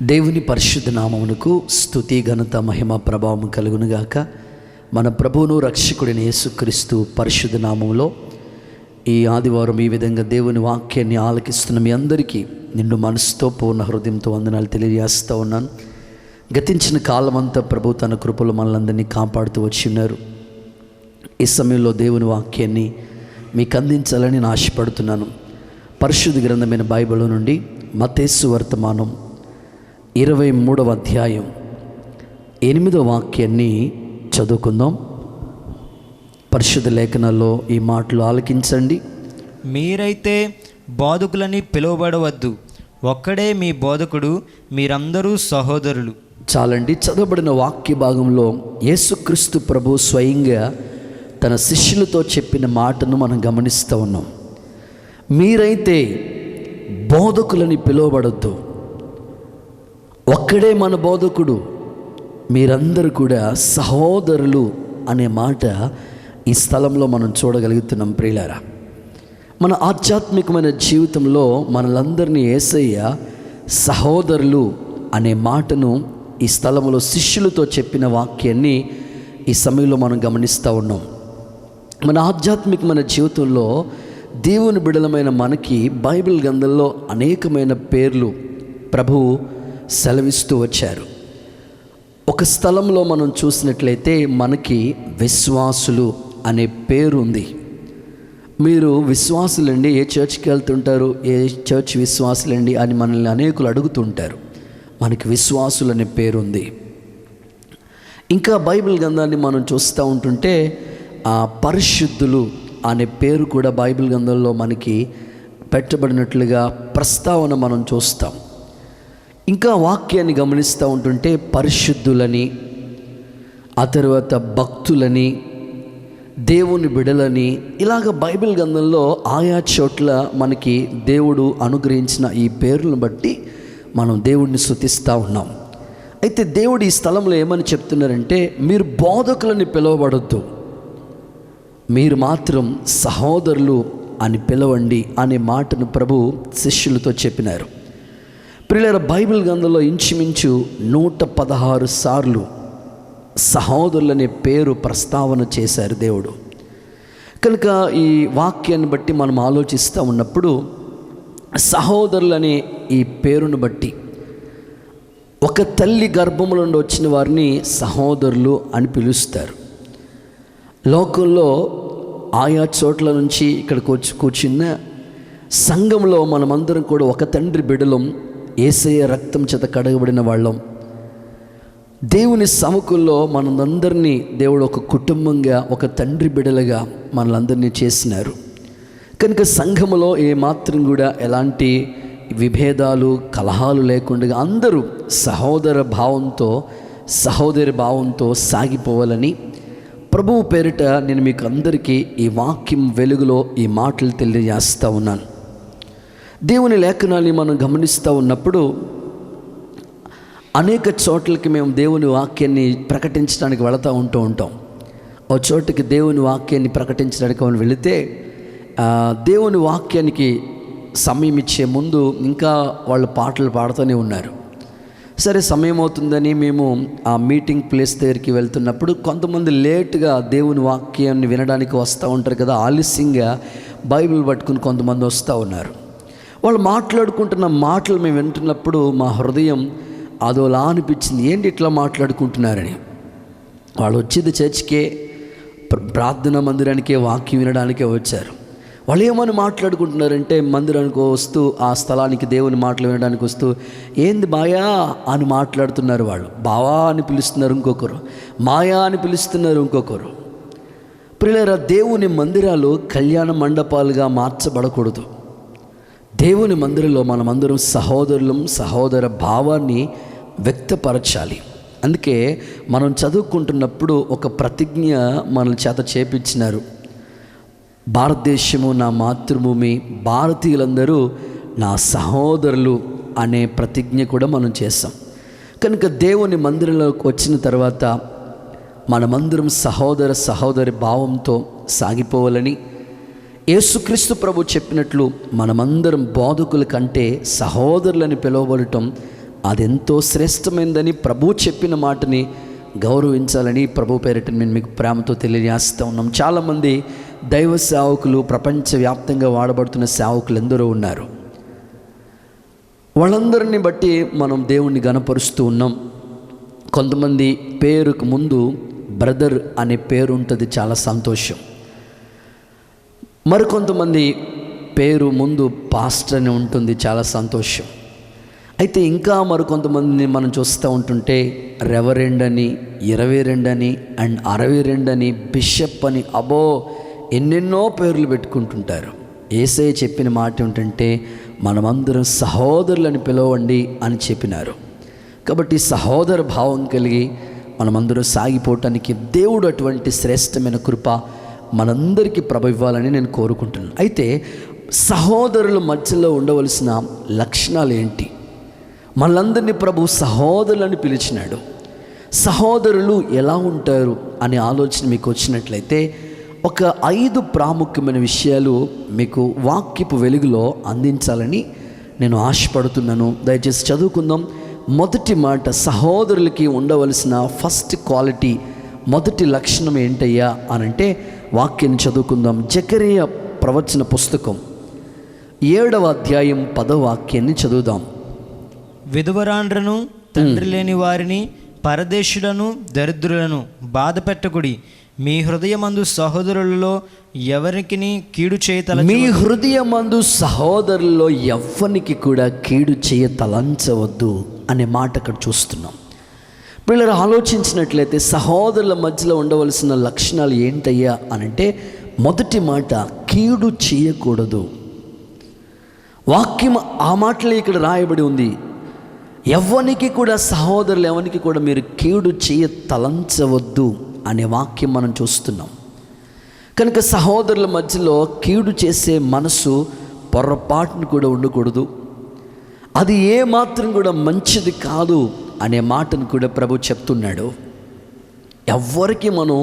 దేవుని పరిశుద్ధ నామమునకు స్తుతి ఘనత మహిమ ప్రభావం కలుగునుగాక. మన ప్రభువును రక్షకుడైన యేసుక్రీస్తు పరిశుద్ధ నామములో ఈ ఆదివారం ఈ విధంగా దేవుని వాక్యాన్ని ఆలకిస్తున్న మీ అందరికీ నిండు మనసుతో పూర్ణ హృదయంతో వందనాలు తెలియజేస్తూ ఉన్నాను. గతించిన కాలమంతా ప్రభు తన కృపలో మనలందరినీ కాపాడుతూ వచ్చి ఉన్నారు. ఈ సమయంలో దేవుని వాక్యాన్ని మీకు అందించాలని నేను ఆశపడుతున్నాను. పరిశుద్ధ గ్రంథమైన బైబిల్ నుండి మత్తయి వర్తమానం 23వ అధ్యాయం 8వ వాక్యాన్ని చదువుకుందాం. పరిశుద్ధ లేఖనాల్లో ఈ మాటలు ఆలకించండి. మీరైతే బోధకులని పిలువబడవద్దు, ఒక్కడే మీ బోధకుడు, మీరందరూ సహోదరులు. చాలండి. చదవబడిన వాక్య భాగంలో యేసుక్రీస్తు ప్రభు స్వయంగా తన శిష్యులతో చెప్పిన మాటను మనం గమనిస్తూ ఉన్నాం. మీరైతే బోధకులని పిలువబడొద్దు, ఒక్కడే మన బోధకుడు, మీరందరూ కూడా సహోదరులు అనే మాట ఈ స్థలంలో మనం చూడగలుగుతున్నాం. ప్రియులారా, మన ఆధ్యాత్మికమైన జీవితంలో మనలందరినీ యేసయ్య సహోదరులు అనే మాటను ఈ స్థలంలో శిష్యులతో చెప్పిన వాక్యాన్ని ఈ సమయంలో మనం గమనిస్తూ ఉన్నాం. మన ఆధ్యాత్మికమైన జీవితంలో దేవుని బిడలమైన మనకి బైబిల్ గ్రంథంలో అనేకమైన పేర్లు ప్రభువు సెలవిస్తూ వచ్చారు. ఒక స్థలంలో మనం చూసినట్లయితే మనకి విశ్వాసులు అనే పేరు ఉంది. మీరు విశ్వాసులండి, ఏ చర్చ్కి వెళ్తుంటారు, ఏ చర్చ్ విశ్వాసులండి అని మనల్ని అనేకులు అడుగుతుంటారు. మనకి విశ్వాసులు అనే పేరు ఉంది. ఇంకా బైబిల్ గ్రంథాన్ని మనం చూస్తూ ఉంటుంటే పరిశుద్ధులు అనే పేరు కూడా బైబిల్ గ్రంథంలో మనకి పెట్టబడినట్లుగా ప్రస్తావన మనం చూస్తాం. ఇంకా వాక్యాన్ని గమనిస్తూ ఉంటుంటే పరిశుద్ధులని, ఆ తర్వాత భక్తులని, దేవుని బిడలని, ఇలాగ బైబిల్ గ్రంథంలో ఆయా చోట్ల మనకి దేవుడు అనుగ్రహించిన ఈ పేర్లను బట్టి మనం దేవుడిని స్తుతిస్తూ ఉన్నాం. అయితే దేవుడు ఈ స్థలంలో ఏమని చెప్తున్నారంటే, మీరు బోధకులని పిలువబడొద్దు, మీరు మాత్రం సహోదరులు అని పిలవండి అనే మాటను ప్రభు శిష్యులతో చెప్పినారు. ప్రియులారా, బైబిల్ గ్రంథంలో ఇంచుమించు 116 సార్లు సహోదరులు అనే పేరు ప్రస్తావన చేశారు దేవుడు. కనుక ఈ వాక్యాన్ని బట్టి మనం ఆలోచిస్తూ ఉన్నప్పుడు సహోదరులు అనే ఈ పేరును బట్టి ఒక తల్లి గర్భముల నుండి వచ్చిన వారిని సహోదరులు అని పిలుస్తారు. లోకంలో ఆయా చోట్ల నుంచి ఇక్కడికి వచ్చి కూర్చున్న సంఘంలో మనమందరం కూడా ఒక తండ్రి బిడలం, యేసయ్య రక్తం చేత కడగబడిన వాళ్ళం. దేవుని సముఖంలో మనందరినీ దేవుడు ఒక కుటుంబంగా, ఒక తండ్రి బిడలుగా మనలందరినీ చేసినారు. కనుక సంఘములో ఏమాత్రం కూడా ఎలాంటి విభేదాలు, కలహాలు లేకుండా అందరూ సహోదర భావంతో, సహోదరి భావంతో సాగిపోవాలని ప్రభువు పేరిట నేను మీకు అందరికీ ఈ వాక్యం వెలుగులో ఈ మాటలు తెలియజేస్తూ ఉన్నాను. దేవుని లేఖనాన్ని మనం గమనిస్తూ ఉన్నప్పుడు అనేక చోట్లకి మేము దేవుని వాక్యాన్ని ప్రకటించడానికి వెళుతూ ఉంటాం. ఓ చోటుకి దేవుని వాక్యాన్ని ప్రకటించడానికి మనం వెళితే దేవుని వాక్యానికి సమయం ఇచ్చే ముందు ఇంకా వాళ్ళు పాటలు పాడుతూనే ఉన్నారు. సరే, సమయం అవుతుందని మేము ఆ మీటింగ్ ప్లేస్ దగ్గరికి వెళ్తున్నప్పుడు కొంతమంది లేటుగా దేవుని వాక్యాన్ని వినడానికి వస్తూ ఉంటారు కదా, ఆలస్యంగా బైబిల్ పట్టుకుని కొంతమంది వస్తూ ఉన్నారు. వాళ్ళు మాట్లాడుకుంటున్న మాటలు మేము వింటున్నప్పుడు మా హృదయం అదోలా అనిపించింది. ఏంటి ఇట్లా మాట్లాడుకుంటున్నారని. వాళ్ళు వచ్చేది చర్చ్కే, ప్రార్థనా మందిరానికే, వాక్యం వినడానికే వచ్చారు. వాళ్ళు ఏమని మాట్లాడుకుంటున్నారంటే, మందిరానికి వస్తూ ఆ స్థలానికి దేవుని మాటలు వినడానికి వస్తూ ఏంది బాయా అని మాట్లాడుతున్నారు. వాళ్ళు బావా అని పిలుస్తున్నారు ఇంకొకరు, మాయా అని పిలుస్తున్నారు ఇంకొకరు. ప్రియులారా, దేవుని మందిరాలు కళ్యాణ మండపాలుగా మార్చబడకూడదు. దేవుని మందిరంలో మనమందరం సహోదరులం, సహోదర భావాన్ని వ్యక్తపరచాలి. అందుకే మనం చదువుకుంటున్నప్పుడు ఒక ప్రతిజ్ఞ మన చేత చేపించినారు. భారతదేశము నా మాతృభూమి, భారతీయులందరూ నా సహోదరులు అనే ప్రతిజ్ఞ కూడా మనం చేస్తాం. కనుక దేవుని మందిరంలోకి వచ్చిన తర్వాత మనమందరం సహోదర సహోదరి భావంతో సాగిపోవాలని యేసుక్రీస్తు ప్రభు చెప్పినట్లు మనమందరం బోధకుల కంటే సహోదరులని పిలువబడటం అదెంతో శ్రేష్టమైనదని ప్రభు చెప్పిన మాటని గౌరవించాలని ప్రభు పేరిట నేను మీకు ప్రేమతో తెలియజేస్తూ ఉన్నాం. చాలామంది దైవ సేవకులు, ప్రపంచవ్యాప్తంగా వాడబడుతున్న సేవకులు ఎందరో ఉన్నారు. వాళ్ళందరినీ బట్టి మనం దేవుణ్ణి గణపరుస్తూ ఉన్నాం. కొంతమంది పేరుకు ముందు బ్రదర్ అనే పేరు ఉంటుంది, చాలా సంతోషం. మరికొంతమంది పేరు ముందు పాస్టర్ అని ఉంటుంది, చాలా సంతోషం. అయితే ఇంకా మరికొంతమందిని మనం చూస్తూ ఉంటుంటే రెవరెండ్ అని, 22 అని అండ్ 62 అని, బిషప్ అని, అబో ఎన్నెన్నో పేర్లు పెట్టుకుంటుంటారు. యేసయ్య చెప్పిన మాట ఏంటంటే మనమందరం సహోదరులని పిలవండి అని చెప్పినారు. కాబట్టి సహోదర భావం కలిగి మనమందరం సాగిపోవటానికి దేవుడు అటువంటి శ్రేష్టమైన కృప మనందరికీ ఇవ్వాలని నేను కోరుకుంటున్నాను. అయితే సహోదరుల మధ్యలో ఉండవలసిన లక్షణాలు ఏంటి? మనందరినీ ప్రభు సహోదరులని పిలిచినాడు. సహోదరులు ఎలా ఉంటారు అనే ఆలోచన మీకు వచ్చినట్లయితే ఒక 5 ప్రాముఖ్యమైన విషయాలు మీకు వాక్యపు వెలుగులో అందించాలని నేను ఆశపడుతున్నాను. దయచేసి చదువుకుందాం. మొదటి మాట, సహోదరులకి ఉండవలసిన ఫస్ట్ క్వాలిటీ, మొదటి లక్షణం ఏంటయ్యా అనంటే వాక్యాన్ని చదువుకుందాం. జకరియా ప్రవచన పుస్తకం 7వ అధ్యాయం 10వ వాక్యాన్ని చదువుదాం. విధవరాండ్రను, తండ్రి లేని వారిని, పరదేశులను, దరిద్రులను బాధ పెట్టకుడి. మీ హృదయమందు సహోదరులలో ఎవరికి కీడు చేయతల మీ హృదయమందు సహోదరుల్లో ఎవ్వనికి కూడా కీడు చేయ తలంచవద్దు అనే మాట అక్కడ చూస్తున్నాం. పిల్లలు ఆలోచించినట్లయితే సహోదరుల మధ్యలో ఉండవలసిన లక్షణాలు ఏంటయ్యా అనంటే మొదటి మాట, కీడు చేయకూడదు. వాక్యం ఆ మాటలే ఇక్కడ రాయబడి ఉంది. ఎవరికి కూడా, సహోదరులు ఎవరికి కూడా మీరు కీడు చేయ తలంచవద్దు అనే వాక్యం మనం చూస్తున్నాం. కనుక సహోదరుల మధ్యలో కీడు చేసే మనసు పొరపాటును కూడా ఉండకూడదు. అది ఏమాత్రం కూడా మంచిది కాదు అనే మాటను కూడా ప్రభు చెప్తున్నాడు. ఎవ్వరికి మనం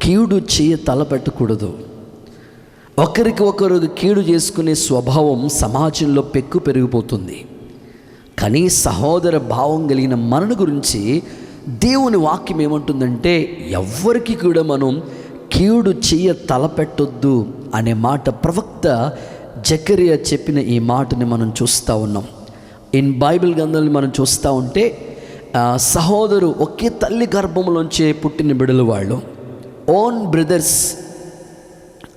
కీడు చేయ తలపెట్టకూడదు. ఒకరికి ఒకరు కీడు చేసుకునే స్వభావం సమాజంలో పెరిగిపోతుంది. కానీ సహోదర భావం కలిగిన మనను గురించి దేవుని వాక్యం ఏమంటుందంటే ఎవ్వరికి కూడా మనం కీడు చెయ్య తలపెట్టొద్దు అనే మాట ప్రవక్త జకరియా చెప్పిన ఈ మాటని మనం చూస్తూ ఉన్నాం. ఇన్ బైబిల్ గ్రంథాన్ని మనం చూస్తూ ఉంటే సహోదరు ఒకే తల్లి గర్భంలోంచే పుట్టిన బిడ్డలు వాళ్ళు, ఓన్ బ్రదర్స్.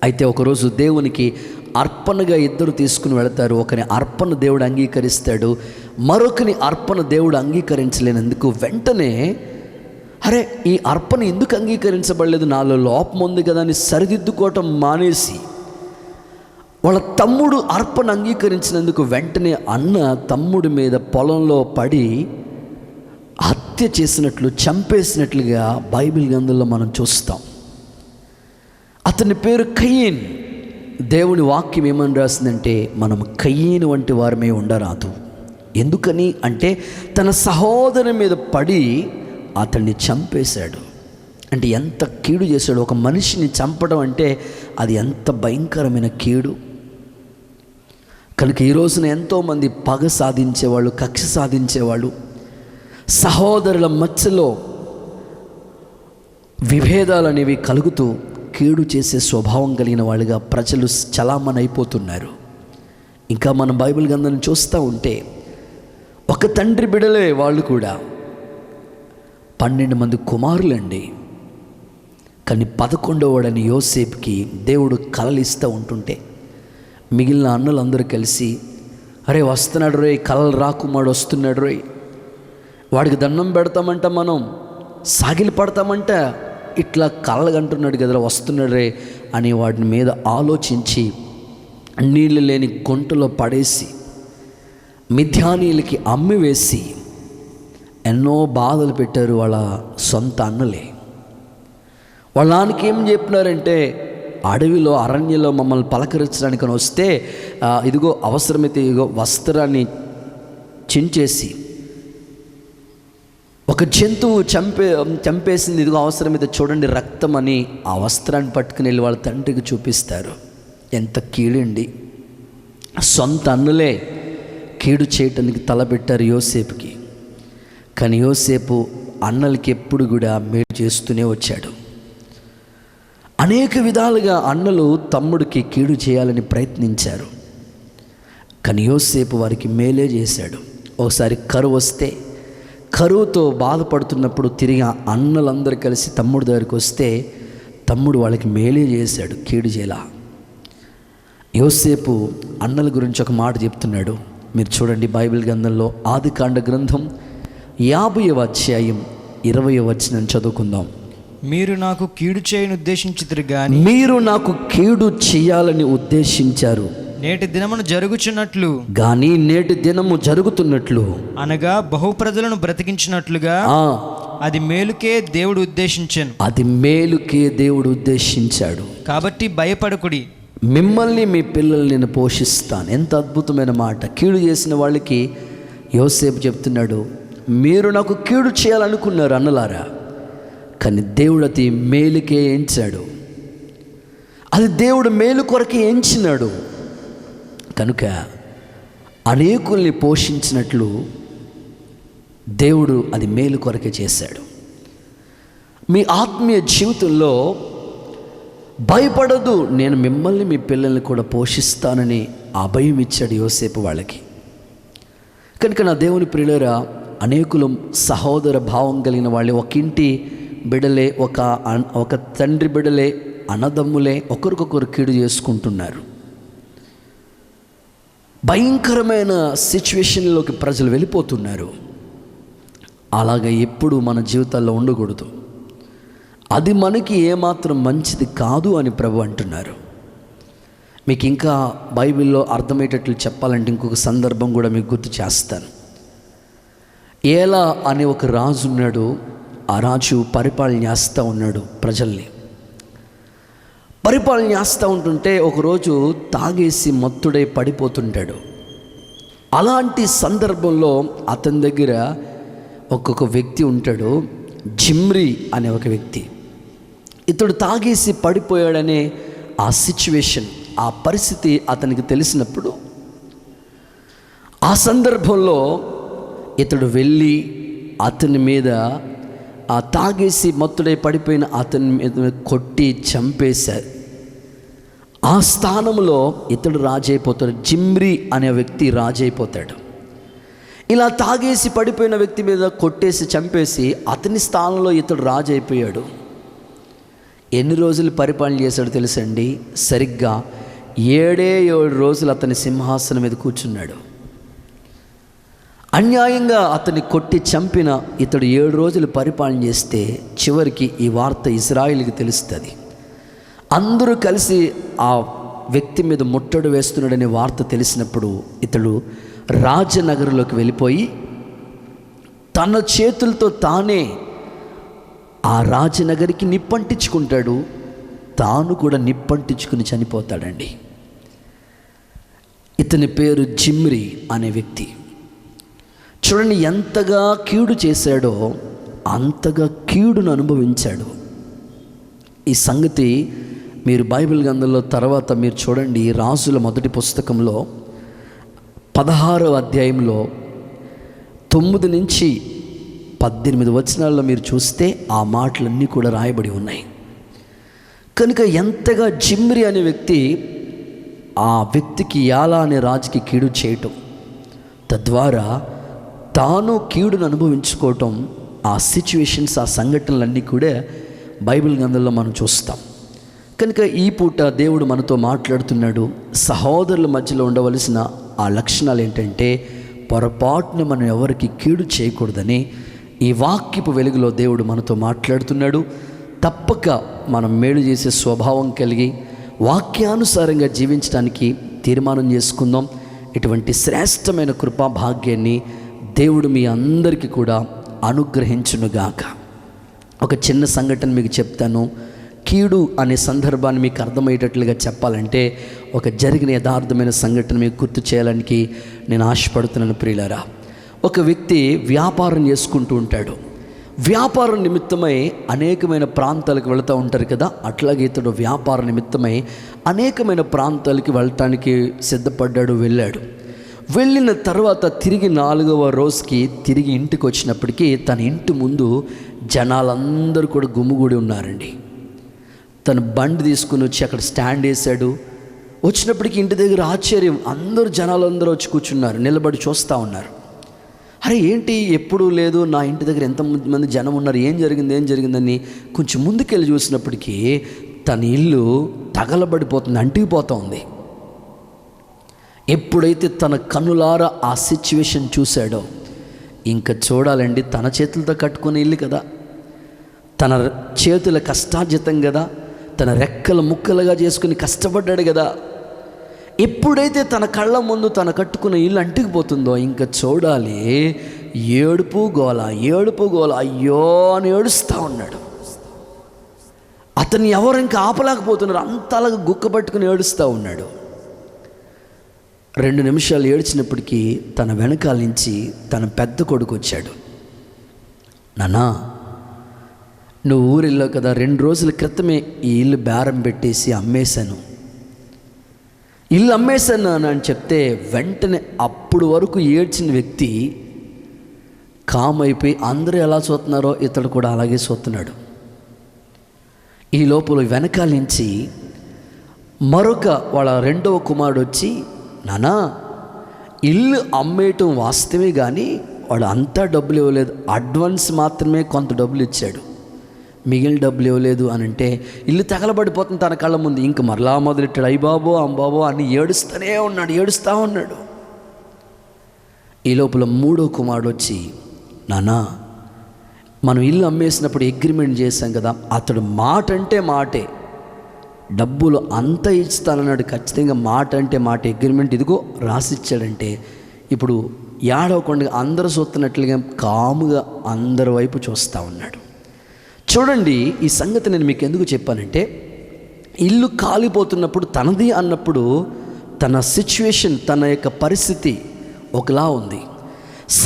అయితే ఒకరోజు దేవునికి అర్పణగా ఇద్దరు తీసుకుని వెళతారు. ఒకని అర్పణ దేవుడు అంగీకరిస్తాడు, మరొకని అర్పణ దేవుడు అంగీకరించలేనందుకు వెంటనే అరే ఈ అర్పణ ఎందుకు అంగీకరించబడలేదు, నాలో లోపం ఉంది కదా అని సరిదిద్దుకోవటం మానేసి వాళ్ళ తమ్ముడు అర్పణ అంగీకరించినందుకు వెంటనే అన్న తమ్ముడి మీద పొలంలో పడి హత్య చేసినట్లు, చంపేసినట్లుగా బైబిల్ గ్రంథంలో మనం చూస్తాం. అతని పేరు కయీన్. దేవుని వాక్యం ఏమని రాసిందంటే మనం కయీను వంటి వారమే ఉండరాదు. ఎందుకని అంటే తన సహోదరుని మీద పడి అతన్ని చంపేశాడు. అంటే ఎంత కీడు చేశాడు. ఒక మనిషిని చంపడం అంటే అది ఎంత భయంకరమైన కీడు. కనుక ఈ రోజున ఎంతోమంది పగ సాధించేవాళ్ళు, కక్ష సాధించేవాళ్ళు, సహోదరుల మధ్యలో విభేదాలు అనేవి కలుగుతూ కీడు చేసే స్వభావం కలిగిన వాళ్ళుగా ప్రజలు చలామణి అయిపోతున్నారు. ఇంకా మనం బైబిల్ గ్రంథాన్ని చూస్తూ ఉంటే ఒక తండ్రి బిడలే వాళ్ళు కూడా, 12 మంది కుమారులండి. కానీ 11వ వాడని యోసేపుకి దేవుడు కలలిస్తూ ఉంటుంటే మిగిలిన అన్నలందరూ కలిసి అరే వస్తున్నాడు రోయ్, కలలు రాకుమాడు వస్తున్నాడు రోయ్, వాడికి దండం పెడతామంట, మనం సాగిలి పడతామంట, ఇట్లా కళ్ళగా అంటున్నాడు కదరా వస్తున్నాడు రే అని వాడి మీద ఆలోచించి నీళ్ళు లేని గుంటలో పడేసి మిథ్యానీయులకి అమ్మివేసి ఎన్నో బాధలు పెట్టారు వాళ్ళ సొంత అన్నలే. వాళ్ళ నాన్నకి ఏం చెప్పినారంటే అడవిలో, అరణ్యంలో మమ్మల్ని పలకరించడానికి వస్తే ఇదిగో అవసరమైతే ఇదిగో వస్త్రాన్ని చించేసి ఒక జంతువు చంపేసింది, ఇదిగో అవసరమైతే చూడండి రక్తం అని ఆ వస్త్రాన్ని పట్టుకుని వెళ్ళి వాళ్ళ తండ్రికి చూపిస్తారు. ఎంత కీడండి. సొంత అన్నులే కీడు చేయటానికి తలపెట్టారు యోసేపుకి. కానీ యోసేపు అన్నలకి ఎప్పుడు కూడా మేలు చేస్తూనే వచ్చాడు. అనేక విధాలుగా అన్నలు తమ్ముడికి కీడు చేయాలని ప్రయత్నించారు, కానీ యోసేపు వారికి మేలే చేశాడు. ఒకసారి కరువు వస్తే, కరువుతో బాధపడుతున్నప్పుడు తిరిగి అన్నలందరూ కలిసి తమ్ముడు దగ్గరికి వస్తే తమ్ముడు వాళ్ళకి మేలే చేశాడు, కీడు చేయాల. యోసేపు అన్నల గురించి ఒక మాట చెప్తున్నాడు. మీరు చూడండి, బైబిల్ గ్రంథంలో ఆదికాండ గ్రంథం 50వ అధ్యాయం 20వ వచనం చదువుకుందాం. మీరు నాకు కీడు చేయని ఉద్దేశించితిరి గాని, మీరు నాకు కీడు చేయాలని ఉద్దేశించారు, నేటి దినమును జరుగుచున్నట్లు కానీ నేటి దినము జరుగుతున్నట్లు, అనగా బహు ప్రజలను బ్రతికించినట్లుగా అది మేలుకే దేవుడు ఉద్దేశించాను. అది మేలుకే దేవుడు ఉద్దేశించాడు. కాబట్టి భయపడకుడి, మిమ్మల్ని మీ పిల్లల్ని నేను పోషిస్తాను. ఎంత అద్భుతమైన మాట. కీడు చేసిన వాళ్ళకి యోసేపు చెప్తున్నాడు, మీరు నాకు కీడు చేయాలనుకున్నారు అన్నలారా, కానీ దేవుడు అది మేలుకే ఎంచాడు. అది దేవుడు మేలు కొరకే ఎంచినాడు. కనుక అనేకుల్ని పోషించినట్లు దేవుడు అది మేలు కొరకే చేశాడు. మీ ఆత్మీయ జీవితంలో భయపడదు, నేను మిమ్మల్ని మీ పిల్లల్ని కూడా పోషిస్తానని అభయం ఇచ్చాడు యోసేపు వాళ్ళకి. కనుక నా దేవుని ప్రియులారా, అనేకులు సహోదర భావం కలిగిన వాళ్ళే, ఒక ఇంటి బిడలే, ఒక తండ్రి బిడలే, అన్నదమ్ములే ఒకరికొకరు కీడు చేసుకుంటున్నారు. భయంకరమైన సిచ్యువేషన్లోకి ప్రజలు వెళ్ళిపోతున్నారు. అలాగే ఎప్పుడు మన జీవితాల్లో ఉండకూడదు. అది మనకి ఏమాత్రం మంచిది కాదు అని ప్రభు అంటున్నారు. మీకు ఇంకా బైబిల్లో అర్థమయ్యేటట్లు చెప్పాలంటే ఇంకొక సందర్భం కూడా మీకు గుర్తు చేస్తాను. ఏలా అనే ఒక రాజు ఉన్నాడు. ఆ రాజు పరిపాలన చేస్తూ ఉన్నాడు, ప్రజల్ని పరిపాలన చేస్తూ ఉంటుంటే ఒకరోజు తాగేసి మత్తుడై పడిపోతుంటాడు. అలాంటి సందర్భంలో అతని దగ్గర ఒక్కొక్క వ్యక్తి ఉంటాడు, జిమ్రీ అనే ఒక వ్యక్తి. ఇతడు తాగేసి పడిపోయాడనే ఆ సిచ్యువేషన్, ఆ పరిస్థితి అతనికి తెలిసినప్పుడు ఆ సందర్భంలో ఇతడు వెళ్ళి అతని మీద, ఆ తాగేసి మత్తుడై పడిపోయిన అతని మీద కొట్టి చంపేశారు. ఆ స్థానంలో ఇతడు రాజైపోతాడు. జిమ్రీ అనే వ్యక్తి రాజైపోతాడు. ఇలా తాగేసి పడిపోయిన వ్యక్తి మీద కొట్టేసి చంపేసి అతని స్థానంలో ఇతడు రాజైపోయాడు. ఎన్ని రోజులు పరిపాలన చేశాడో తెలుసండి? సరిగ్గా 7 రోజులు అతని సింహాసనం మీద కూర్చున్నాడు. అన్యాయంగా అతన్ని కొట్టి చంపిన ఇతడు 7 రోజులు పరిపాలన చేస్తే చివరికి ఈ వార్త ఇజ్రాయిల్కి తెలుస్తుంది. అందరూ కలిసి ఆ వ్యక్తి మీద ముట్టడి వేస్తున్నాడనే వార్త తెలిసినప్పుడు ఇతడు రాజనగరంలోకి వెళ్ళిపోయి తన చేతులతో తానే ఆ రాజనగరికి నిప్పంటించుకుంటాడు. తాను కూడా నిప్పంటించుకుని చనిపోతాడండి. ఇతని పేరు జిమ్రీ అనే వ్యక్తి. చూడండి, ఎంతగా కీడు చేశాడో అంతగా కీడును అనుభవించాడు. ఈ సంగతి మీరు బైబిల్ గ్రంథంలో తర్వాత మీరు చూడండి, రాజుల మొదటి పుస్తకంలో 16వ అధ్యాయంలో 9 నుంచి 18 వచనాల్లో మీరు చూస్తే ఆ మాటలన్నీ కూడా రాయబడి ఉన్నాయి. కనుక ఎంతగా జిమ్రీ అనే వ్యక్తి ఆ వ్యక్తికి యాలా అనే రాజుకి కీడు చేయటం, తద్వారా తాను కీడును అనుభవించుకోవటం, ఆ సిచ్యువేషన్స్, ఆ సంఘటనలన్నీ కూడా బైబిల్ గ్రంథంలో మనం చూస్తాం. కనుక ఈ పూట దేవుడు మనతో మాట్లాడుతున్నాడు. సహోదరుల మధ్యలో ఉండవలసిన ఆ లక్షణాలు ఏంటంటే, పొరపాటును మనం ఎవరికి కీడు చేయకూడదని ఈ వాక్యపు వెలుగులో దేవుడు మనతో మాట్లాడుతున్నాడు. తప్పక మనం మేలు చేసే స్వభావం కలిగి వాక్యానుసారంగా జీవించడానికి తీర్మానం చేసుకుందాం. ఇటువంటి శ్రేష్టమైన కృపా భాగ్యాన్ని దేవుడు మీ అందరికీ కూడా అనుగ్రహించునుగాక. ఒక చిన్న సంఘటన మీకు చెప్తాను. కీడు అనే సందర్భాన్ని మీకు అర్థమయ్యేటట్లుగా చెప్పాలంటే ఒక జరిగిన యథార్థమైన సంఘటన మీకు గుర్తు చేయడానికి నేను ఆశపడుతున్నాను. ప్రియులారా, ఒక వ్యక్తి వ్యాపారం చేసుకుంటూ ఉంటాడు. వ్యాపారం నిమిత్తమై అనేకమైన ప్రాంతాలకు వెళుతూ ఉంటారు కదా, అట్లాగే ఇతడు వ్యాపార నిమిత్తమై అనేకమైన ప్రాంతాలకి వెళ్ళటానికి సిద్ధపడ్డాడు, వెళ్ళాడు. వెళ్ళిన తర్వాత తిరిగి 4వ రోజుకి తిరిగి ఇంటికి వచ్చినప్పటికీ తన ఇంటి ముందు జనాలందరూ కూడా గుమ్ముగూడి ఉన్నారండి. తన బండి తీసుకుని వచ్చి అక్కడ స్టాండ్ వేశాడు. వచ్చినప్పటికీ ఇంటి దగ్గర ఆశ్చర్యం, జనాలందరూ వచ్చి కూర్చున్నారు, నిలబడి చూస్తూ ఉన్నారు. అరే ఏంటి ఎప్పుడూ లేదు, నా ఇంటి దగ్గర ఎంతమంది జనం ఉన్నారు, ఏం జరిగిందని కొంచెం ముందుకెళ్ళి చూసినప్పటికీ తన ఇల్లు తగలబడిపోతుంది, అంటికిపోతూ ఉంది. ఎప్పుడైతే తన కన్నులారా ఆ సిచ్యువేషన్ చూశాడో, ఇంకా చూడాలండి, తన చేతులతో కట్టుకునే ఇల్లు కదా, తన చేతుల కష్టార్జితం కదా, తన రెక్కలు ముక్కలుగా చేసుకుని కష్టపడ్డాడు కదా. ఎప్పుడైతే తన కళ్ళ ముందు తన కట్టుకున్న ఇల్లు అంటుకుపోతుందో, ఇంకా చూడాలి, ఏడుపు గోల, అయ్యో అని ఏడుస్తూ ఉన్నాడు. అతన్ని ఎవరు ఇంకా ఆపలేకపోతున్నారు, అంతలాగా గుక్క పట్టుకుని ఏడుస్తూ ఉన్నాడు. 2 నిమిషాలు ఏడ్చినప్పటికీ తన వెనకాల నుంచి తన పెద్ద కొడుకు వచ్చాడు. నాన్నా, నువ్వు ఊరిల్లావు కదా, 2 రోజుల క్రితమే ఈ ఇల్లు బేరం పెట్టేసి అమ్మేశాను అని చెప్తే వెంటనే అప్పుడు వరకు ఏడ్చిన వ్యక్తి కామైపోయి అందరూ ఎలా చూస్తున్నారో ఇతడు కూడా అలాగే చూస్తున్నాడు. ఈ లోపల వెనకాల నుంచి మరొక వాళ్ళ 2వ కుమారుడు వచ్చి, నానా, ఇల్లు అమ్మేయటం వాస్తవమే కానీ వాడు అంతా డబ్బులు ఇవ్వలేదు, అడ్వాన్స్ మాత్రమే కొంత డబ్బులు ఇచ్చాడు, మిగిలిన డబ్బులు ఇవ్వలేదు అని అంటే ఇల్లు తగలబడిపోతుంది తన కళ్ళ ముందు. ఇంక మరలా మొదలెట్టాడు, అయ్యబాబో అంబాబో అని ఏడుస్తూ ఉన్నాడు. ఈ లోపల 3వ కుమారుడు వచ్చి, నానా, మనం ఇల్లు అమ్మేసినప్పుడు అగ్రిమెంట్ చేశాం కదా, అతడు మాట అంటే మాటే, డబ్బులు అంతా ఇస్తానన్నాడు, ఖచ్చితంగా మాట అంటే మాట, అగ్రిమెంట్ ఇదిగో రాసిచ్చాడంటే ఇప్పుడు ఏడవకుండా అందరూ చూస్తున్నట్లుగా కాముగా అందరి వైపు చూస్తూ ఉన్నాడు. చూడండి, ఈ సంగతి నేను మీకు ఎందుకు చెప్పానంటే, ఇల్లు కాలిపోతున్నప్పుడు తనది అన్నప్పుడు తన సిచ్యువేషన్, తన యొక్క పరిస్థితి ఒకలా ఉంది.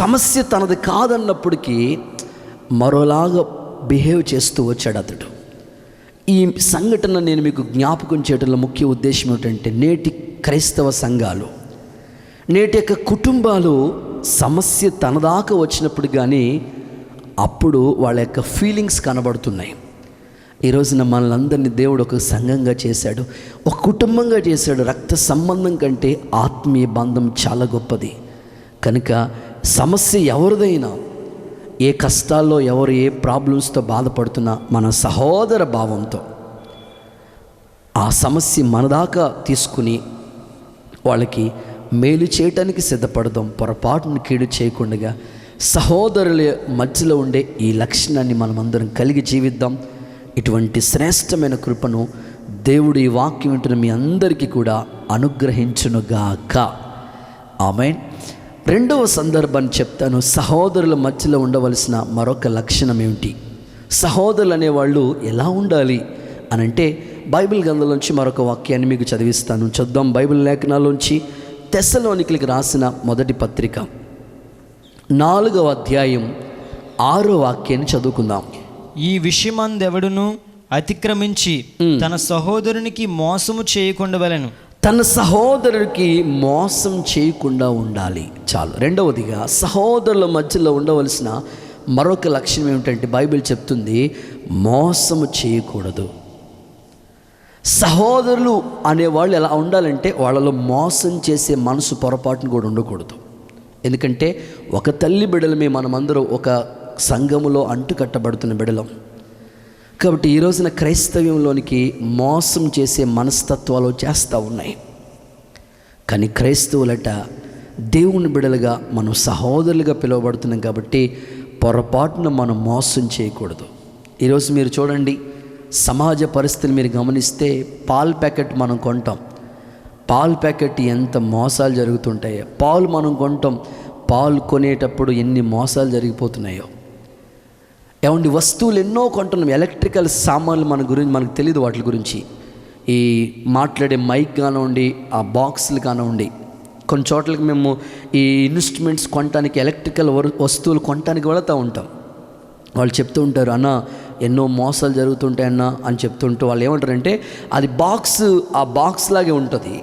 సమస్య తనది కాదన్నప్పటికీ మరోలాగా బిహేవ్ చేస్తూ వచ్చాడు అతడు. ఈ సంఘటన నేను మీకు జ్ఞాపకం చేయడంలో ముఖ్య ఉద్దేశం ఏమిటంటే, నేటి క్రైస్తవ సంఘాలు, నేటి యొక్క కుటుంబాలు సమస్య తనదాకా వచ్చినప్పుడు కానీ అప్పుడు వాళ్ళ యొక్క ఫీలింగ్స్ కనబడుతున్నాయి. ఈరోజున మనలందరినీ దేవుడు ఒక సంఘంగా చేశాడు, ఒక కుటుంబంగా చేశాడు. రక్త సంబంధం కంటే ఆత్మీయ బంధం చాలా గొప్పది. కనుక సమస్య ఎవరిదైనా, ఏ కష్టాల్లో ఎవరు ఏ ప్రాబ్లమ్స్తో బాధపడుతున్నా మన సహోదర భావంతో ఆ సమస్య మనదాకా తీసుకుని వాళ్ళకి మేలు చేయటానికి సిద్ధపడదాం. పొరపాటును కీడు చేయకుండా సహోదరుల మధ్యలో ఉండే ఈ లక్షణాన్ని మనమందరం కలిగి జీవిద్దాం. ఇటువంటి శ్రేష్టమైన కృపను దేవుడు ఈ వాక్యం వింటున్న మీ అందరికీ కూడా అనుగ్రహించునుగాక. ఆమేన్. 2వ సందర్భాన్ని చెప్తాను. సహోదరుల మధ్యలో ఉండవలసిన మరొక లక్షణం ఏమిటి, సహోదరులు అనేవాళ్ళు ఎలా ఉండాలి అని అంటే, బైబిల్ గ్రంథంలోంచి మరొక వాక్యాన్ని మీకు చదివిస్తాను. చూద్దాం. బైబిల్ లేఖనాల్లోంచి తెస్సలోనికీయులకు రాసిన మొదటి పత్రిక 4వ అధ్యాయం 6వ వాక్యాన్ని చదువుకుందాం. ఈ విషయమందెవడును అతిక్రమించి తన సహోదరునికి మోసము చేయకుండా వలెను. తన సహోదరుడికి మోసం చేయకుండా ఉండాలి. చాలు. 2వదిగా సహోదరుల మధ్యలో ఉండవలసిన మరొక లక్షణం ఏమిటంటే, బైబిల్ చెప్తుంది మోసము చేయకూడదు. సహోదరులు అనేవాళ్ళు ఎలా ఉండాలంటే, వాళ్ళలో మోసం చేసే మనసు పొరపాటును కూడా ఉండకూడదు. ఎందుకంటే ఒక తల్లి బిడ్డలమే మనమందరం, ఒక సంఘములో అంటుకట్టబడుతున్న బిడ్డలం. కాబట్టి ఈ రోజున క్రైస్తవ్యంలోనికి మోసం చేసే మనస్తత్వాలు చేస్తూ ఉన్నాయి. కానీ క్రైస్తవులట దేవుని బిడ్డలుగా మనం సహోదరులుగా పిలువబడుతున్నాం కాబట్టి పొరపాటున మనం మోసం చేయకూడదు. ఈరోజు మీరు చూడండి, సమాజ పరిస్థితులు మీరు గమనిస్తే, పాల్ ప్యాకెట్ మనం కొంటాం, పాల్ ప్యాకెట్ ఎంత మోసాలు జరుగుతుంటాయో. పాలు మనం కొంటాం, పాలు కొనేటప్పుడు ఎన్ని మోసాలు జరిగిపోతున్నాయో. ఏమండి, వస్తువులు ఎన్నో కొంటున్నాం, ఎలక్ట్రికల్ సామాన్లు మన గురించి మనకు తెలియదు. వాటి గురించి ఈ మాట్లాడే మైక్ కానివ్వండి, ఆ బాక్సులు కానివ్వండి, కొన్ని చోట్లకి మేము ఈ ఇన్స్ట్రుమెంట్స్ కొనడానికి, ఎలక్ట్రికల్ వస్తువులు కొనడానికి వెళుతూ ఉంటాం. వాళ్ళు చెప్తూ ఉంటారు, అన్న ఎన్నో మోసాలు జరుగుతుంటాయి అన్న అని చెప్తుంటూ వాళ్ళు ఏమంటారంటే, అది బాక్స్, ఆ బాక్స్ లాగే ఉంటుంది,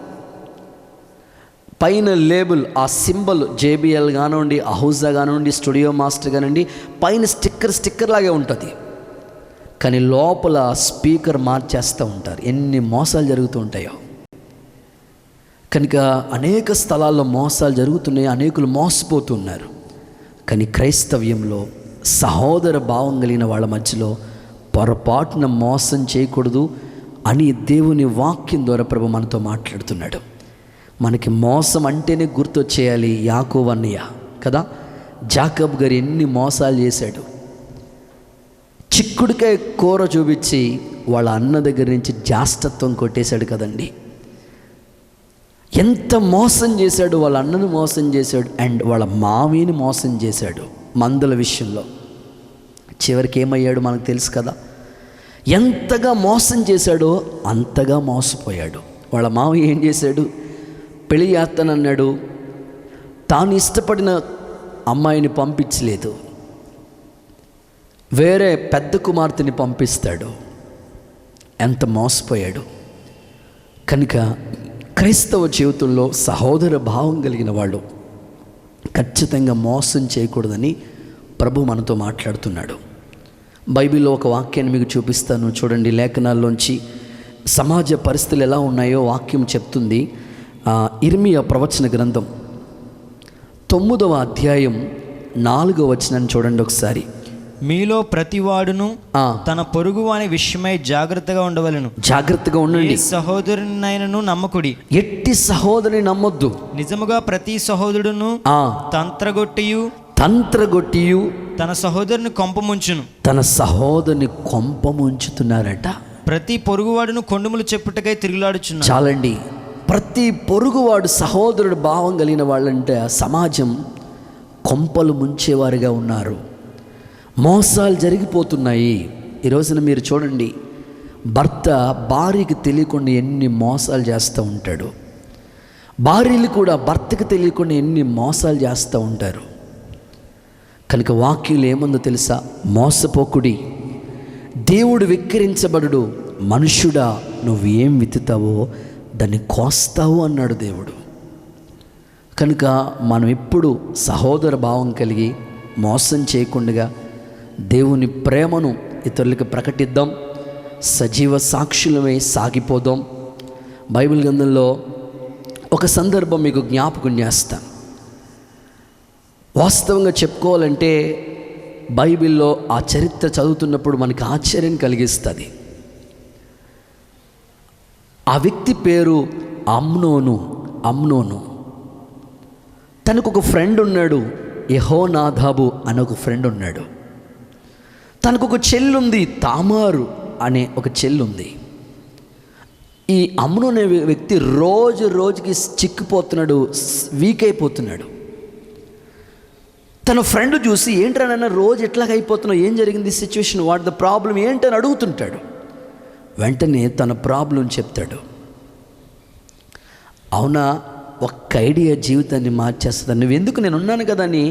పైన లేబుల్, ఆ సింబల్ JBL కానివ్వండి, అహూజా కానివ్వండి, స్టూడియో మాస్టర్ కానివ్వండి, పైన స్టిక్కర్ లాగే ఉంటుంది. కానీ లోపల స్పీకర్ మార్చేస్తూ ఉంటారు. ఎన్ని మోసాలు జరుగుతూ ఉంటాయో. కనుక అనేక స్థలాల్లో మోసాలు జరుగుతున్నాయి, అనేకులు మోసపోతున్నారు. కానీ క్రైస్తవ్యంలో సహోదర భావం కలిగిన వాళ్ళ మధ్యలో పొరపాటున మోసం చేయకూడదు అని దేవుని వాక్యం ద్వారా ప్రభు మనతో మాట్లాడుతున్నాడు. మనకి మోసం అంటేనే గుర్తొచ్చేయాలి యాకోబు అన్నయ్య కదా. జాకబ్ గారు ఎన్ని మోసాలు చేశాడు. చిక్కుడుకాయ కూర చూపించి వాళ్ళ అన్న దగ్గర నుంచి జాస్తత్వం కొట్టేశాడు కదండి. ఎంత మోసం చేశాడు, వాళ్ళ అన్నను మోసం చేశాడు, అండ్ వాళ్ళ మామీని మోసం చేశాడు మందుల విషయంలో. చివరికి ఏమయ్యాడు మనకు తెలుసు కదా. ఎంతగా మోసం చేశాడో అంతగా మోసపోయాడు. వాళ్ళ మామయ్య ఏం చేశాడు, పెళ్లి చేస్తానన్నాడు, తాను ఇష్టపడిన అమ్మాయిని పంపించలేదు, వేరే పెద్ద కుమార్తెని పంపిస్తాడు. ఎంత మోసపోయాడు. కనుక క్రైస్తవ జీవితంలో సహోదర భావం కలిగిన వాళ్ళు ఖచ్చితంగా మోసం చేయకూడదని ప్రభు మనతో మాట్లాడుతున్నాడు. బైబిల్లో ఒక వాక్యాన్ని మీకు చూపిస్తాను చూడండి. లేఖనాల్లోంచి సమాజ పరిస్థితులు ఎలా ఉన్నాయో వాక్యం చెప్తుంది. ఇర్మియా ప్రవచన గ్రంథం 9వ అధ్యాయం 4వ వచనాన్ని చూడండి ఒకసారి. మీలో ప్రతివాడును తన పొరుగువాని విషయమై జాగ్రత్తగా ఉండవలెను. జాగ్రత్తగా ఉండండి. సహోదరునైనను నమ్మకుడి, ఎట్టి సహోదరుని నమ్మొద్దు. నిజముగా ప్రతి సహోదరుడును తంత్రగొట్టియు తన సహోదరుని కొంపముంచును. తన సహోదరుని కొంపముంచుతున్నారట. ప్రతి పొరుగువాడును కొండములు చెప్పుటకై తిరుగులాడుచున్నాడు. చాలండి. ప్రతి పొరుగువాడు సహోదరుడు భావం కలిగిన వాళ్ళంటే సమాజం కొంపలు ముంచేవారుగా ఉన్నారు. మోసాలు జరిగిపోతున్నాయి. ఈ రోజున మీరు చూడండి, భర్త భార్యకి తెలియకుండా ఎన్ని మోసాలు చేస్తూ ఉంటాడు. భార్యలు కూడా భర్తకు తెలియకుండా ఎన్ని మోసాలు చేస్తూ ఉంటారు. కనుక వాక్యంలో ఏముందో తెలుసా, మోసపోకుడి, దేవుడు వెక్కిరించబడు, మనుష్యుడా నువ్వు ఏం విత్తుతావో దాన్ని కోస్తావు అన్నాడు దేవుడు. కనుక మనం ఎప్పుడు సహోదర భావం కలిగి మోసం చేయకుండా దేవుని ప్రేమను ఇతరులకు ప్రకటిద్దాం, సజీవ సాక్షులమై సాగిపోదాం. బైబిల్ గ్రంథంలో ఒక సందర్భం మీకు జ్ఞాపకం చేస్తాను. వాస్తవంగా చెప్పుకోవాలంటే బైబిల్లో ఆ చరిత్ర చదువుతున్నప్పుడు మనకి ఆశ్చర్యం కలిగిస్తుంది. ఆ వ్యక్తి పేరు అమ్నోను. తనకు ఒక ఫ్రెండ్ ఉన్నాడు, యెహోనాదాబు అనే ఒక ఫ్రెండ్ ఉన్నాడు. తనకు ఒక చెల్లుంది, తామారు అనే ఒక చెల్లుంది. ఈ అమ్నోను అనే వ్యక్తి రోజుకి చిక్కిపోతున్నాడు, వీక్ అయిపోతున్నాడు. తన ఫ్రెండ్ చూసి ఏంట్రా నాన్న రోజు ఎట్లాగైపోతున్నావు, ఏం జరిగింది సిచ్యువేషన్, వాట్ ద ప్రాబ్లం ఏంటని అడుగుతుంటాడు. వెంటనే తన ప్రాబ్లం చెప్తాడు. అవునా, ఒక్క ఐడియా జీవితాన్ని మార్చేస్తుంది, నువ్వు ఎందుకు నేను ఉన్నాను కదా అని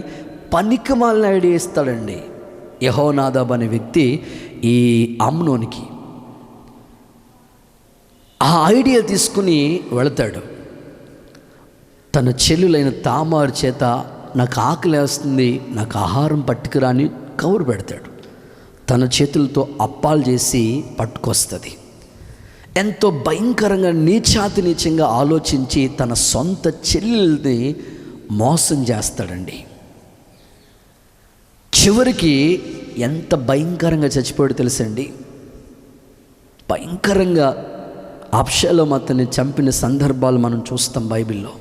పనికిమాలిన ఐడియా ఇస్తాడండి యెహోనాదాబు అనే వ్యక్తి ఈ అమ్నోనికి. ఆ ఐడియా తీసుకుని వెళతాడు. తన చెల్లులైన తామారు చేత నాకు ఆకలి వేస్తుంది, నాకు ఆహారం పట్టుకురా అని కబురు పెడతాడు. తన చేతులతో అప్పాలు చేసి పట్టుకొస్తుంది. ఎంతో భయంకరంగా నీచాతినీచంగా ఆలోచించి తన సొంత చెల్లెల్ని మోసం చేస్తాడండి. చివరికి ఎంత భయంకరంగా చచ్చిపోయాడు తెలుసండి. భయంకరంగా అబ్షాలోము అతన్ని చంపిన సందర్భాలు మనం చూస్తాం బైబిల్లో.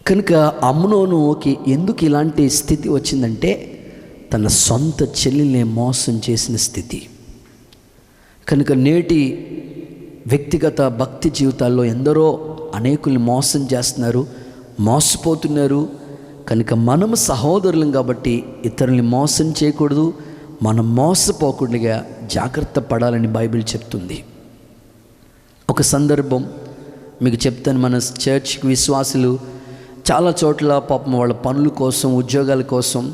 కనుక అమ్నోనుకి ఎందుకు ఇలాంటి స్థితి వచ్చిందంటే తన సొంత చెల్లిని మోసం చేసిన స్థితి. కనుక నేటి వ్యక్తిగత భక్తి జీవితాల్లో ఎందరో అనేకుల్ని మోసం చేస్తున్నారు, మోసపోతున్నారు. కనుక మనము సహోదరులం కాబట్టి ఇతరుల్ని మోసం చేయకూడదు, మనం మోసపోకుండా జాగ్రత్త పడాలని బైబిల్ చెప్తుంది. ఒక సందర్భం మీకు చెప్తాను. మన చర్చ్కి విశ్వాసులు చాలా చోట్ల పాపం వాళ్ళ పనుల కోసం, ఉద్యోగాల కోసం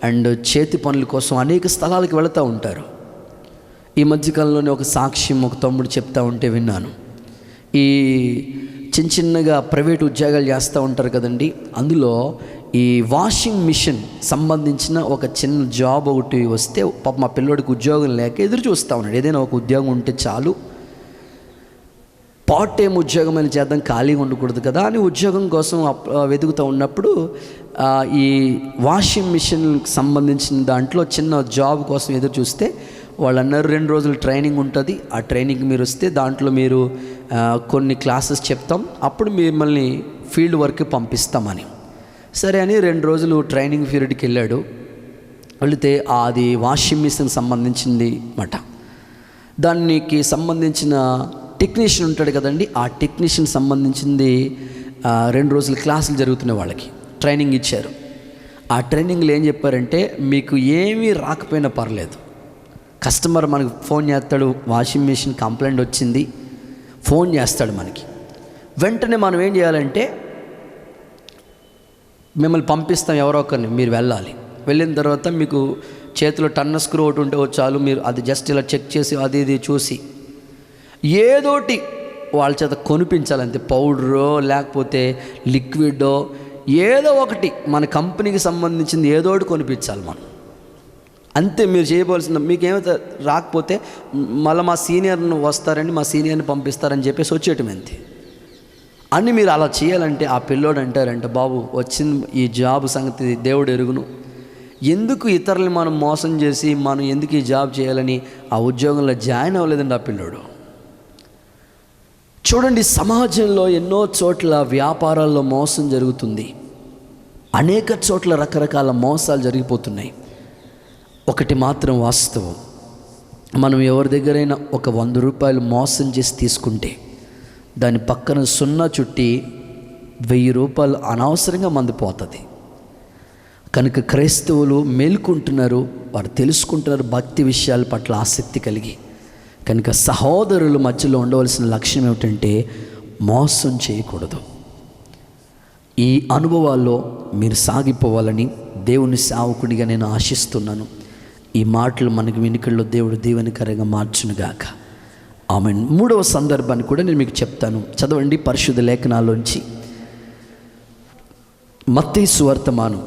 అండ్ చేతి పనుల కోసం అనేక స్థలాలకు వెళుతూ ఉంటారు. ఈ మధ్యకాలంలోనే ఒక సాక్ష్యం ఒక తమ్ముడు చెప్తా ఉంటే విన్నాను. ఈ చిన్నగా ప్రైవేట్ ఉద్యోగాలు చేస్తూ ఉంటారు కదండి. అందులో ఈ వాషింగ్ మిషన్ సంబంధించిన ఒక చిన్న జాబ్ ఒకటి వస్తే పాప మా పిల్లోడికి ఉద్యోగం లేక ఎదురు చూస్తూ ఉన్నాడు. ఏదైనా ఒక ఉద్యోగం ఉంటే చాలు, పార్ట్ టైం ఉద్యోగం అని చేద్దాం, ఖాళీగా ఉండకూడదు కదా అని ఉద్యోగం కోసం వెతుకుతూ ఉన్నప్పుడు ఈ వాషింగ్ మిషన్కి సంబంధించిన దాంట్లో చిన్న జాబ్ కోసం ఎదురు చూస్తే వాళ్ళు అన్నారు 2 రోజులు ట్రైనింగ్ ఉంటుంది, ఆ ట్రైనింగ్ మీరు వస్తే దాంట్లో మీరు కొన్ని క్లాసెస్ చెప్తాం, అప్పుడు మిమ్మల్ని ఫీల్డ్ వర్క్ పంపిస్తామని. సరే అని 2 రోజులు ట్రైనింగ్ పీరియడ్కి వెళ్ళాడు. వెళితే అది వాషింగ్ మిషన్ సంబంధించింది మాట. దానికి సంబంధించిన టెక్నీషియన్ ఉంటాడు కదండి, ఆ టెక్నీషియన్ సంబంధించింది 2 రోజులు క్లాసులు జరుగుతున్నాయి, వాళ్ళకి ట్రైనింగ్ ఇచ్చారు. ఆ ట్రైనింగ్లో ఏం చెప్పారంటే, మీకు ఏమీ రాకపోయినా పర్లేదు, కస్టమర్ మనకు ఫోన్ చేస్తాడు, వాషింగ్ మిషన్ కంప్లైంట్ వచ్చింది, ఫోన్ చేస్తాడు మనకి. వెంటనే మనం ఏం చేయాలంటే, మిమ్మల్ని పంపిస్తాం ఎవరో ఒకరిని, మీరు వెళ్ళాలి. వెళ్ళిన తర్వాత మీకు చేతిలో టన్న స్క్రూ ఒకటి ఉంటే చాలు, మీరు అది జస్ట్ ఇలా చెక్ చేసి అది ఇది చూసి ఏదోటి వాళ్ళ చేత కొనిపించాలంతే. పౌడరో లేకపోతే లిక్విడో ఏదో ఒకటి మన కంపెనీకి సంబంధించింది ఏదో ఒకటి కొనిపించాలి మనం, అంతే మీరు చేయవలసిన. మీకేమైతే రాకపోతే మళ్ళీ మా సీనియర్ని వస్తారండి, మా సీనియర్ని పంపిస్తారని చెప్పేసి వచ్చేయటం అంతే అని మీరు అలా చేయాలంటే ఆ పిల్లోడు అంటారంటే, బాబు వచ్చింది ఈ జాబ్ సంగతి దేవుడు ఎరుగును, ఎందుకు ఇతరులని మనం మోసం చేసి మనం ఎందుకు ఈ జాబ్ చేయాలని ఆ ఉద్యోగంలో జాయిన్ అవ్వలేదండి ఆ పిల్లోడు. చూడండి, సమాజంలో ఎన్నో చోట్ల వ్యాపారాల్లో మోసం జరుగుతుంది, అనేక చోట్ల రకరకాల మోసాలు జరిగిపోతున్నాయి. ఒకటి మాత్రం వాస్తవం, మనం ఎవరి దగ్గరైనా ఒక 100 రూపాయలు మోసం చేసి తీసుకుంటే దాని పక్కన 0 చుట్టి 1000 రూపాయలు అనవసరంగా మందిపోతుంది. కనుక క్రైస్తవులు మేల్కుంటున్నారు, వారు తెలుసుకుంటున్నారు భక్తి విషయాల పట్ల ఆసక్తి కలిగి. కనుక సహోదరుల మధ్యలో ఉండవలసిన లక్ష్యం ఏమిటంటే మోసం చేయకూడదు. ఈ అనుభవాల్లో మీరు సాగిపోవాలని దేవుని సేవకుడిగా నేను ఆశిస్తున్నాను. ఈ మాటలు మనకి వెనుకల్లో దేవుడు దీవెనకరంగా మార్చునుగాక. ఆమేన్. 3వ సందర్భాన్ని కూడా నేను మీకు చెప్తాను. చదవండి పరిశుద్ధ లేఖనాల్లోంచి మత్తయి సువార్తమానం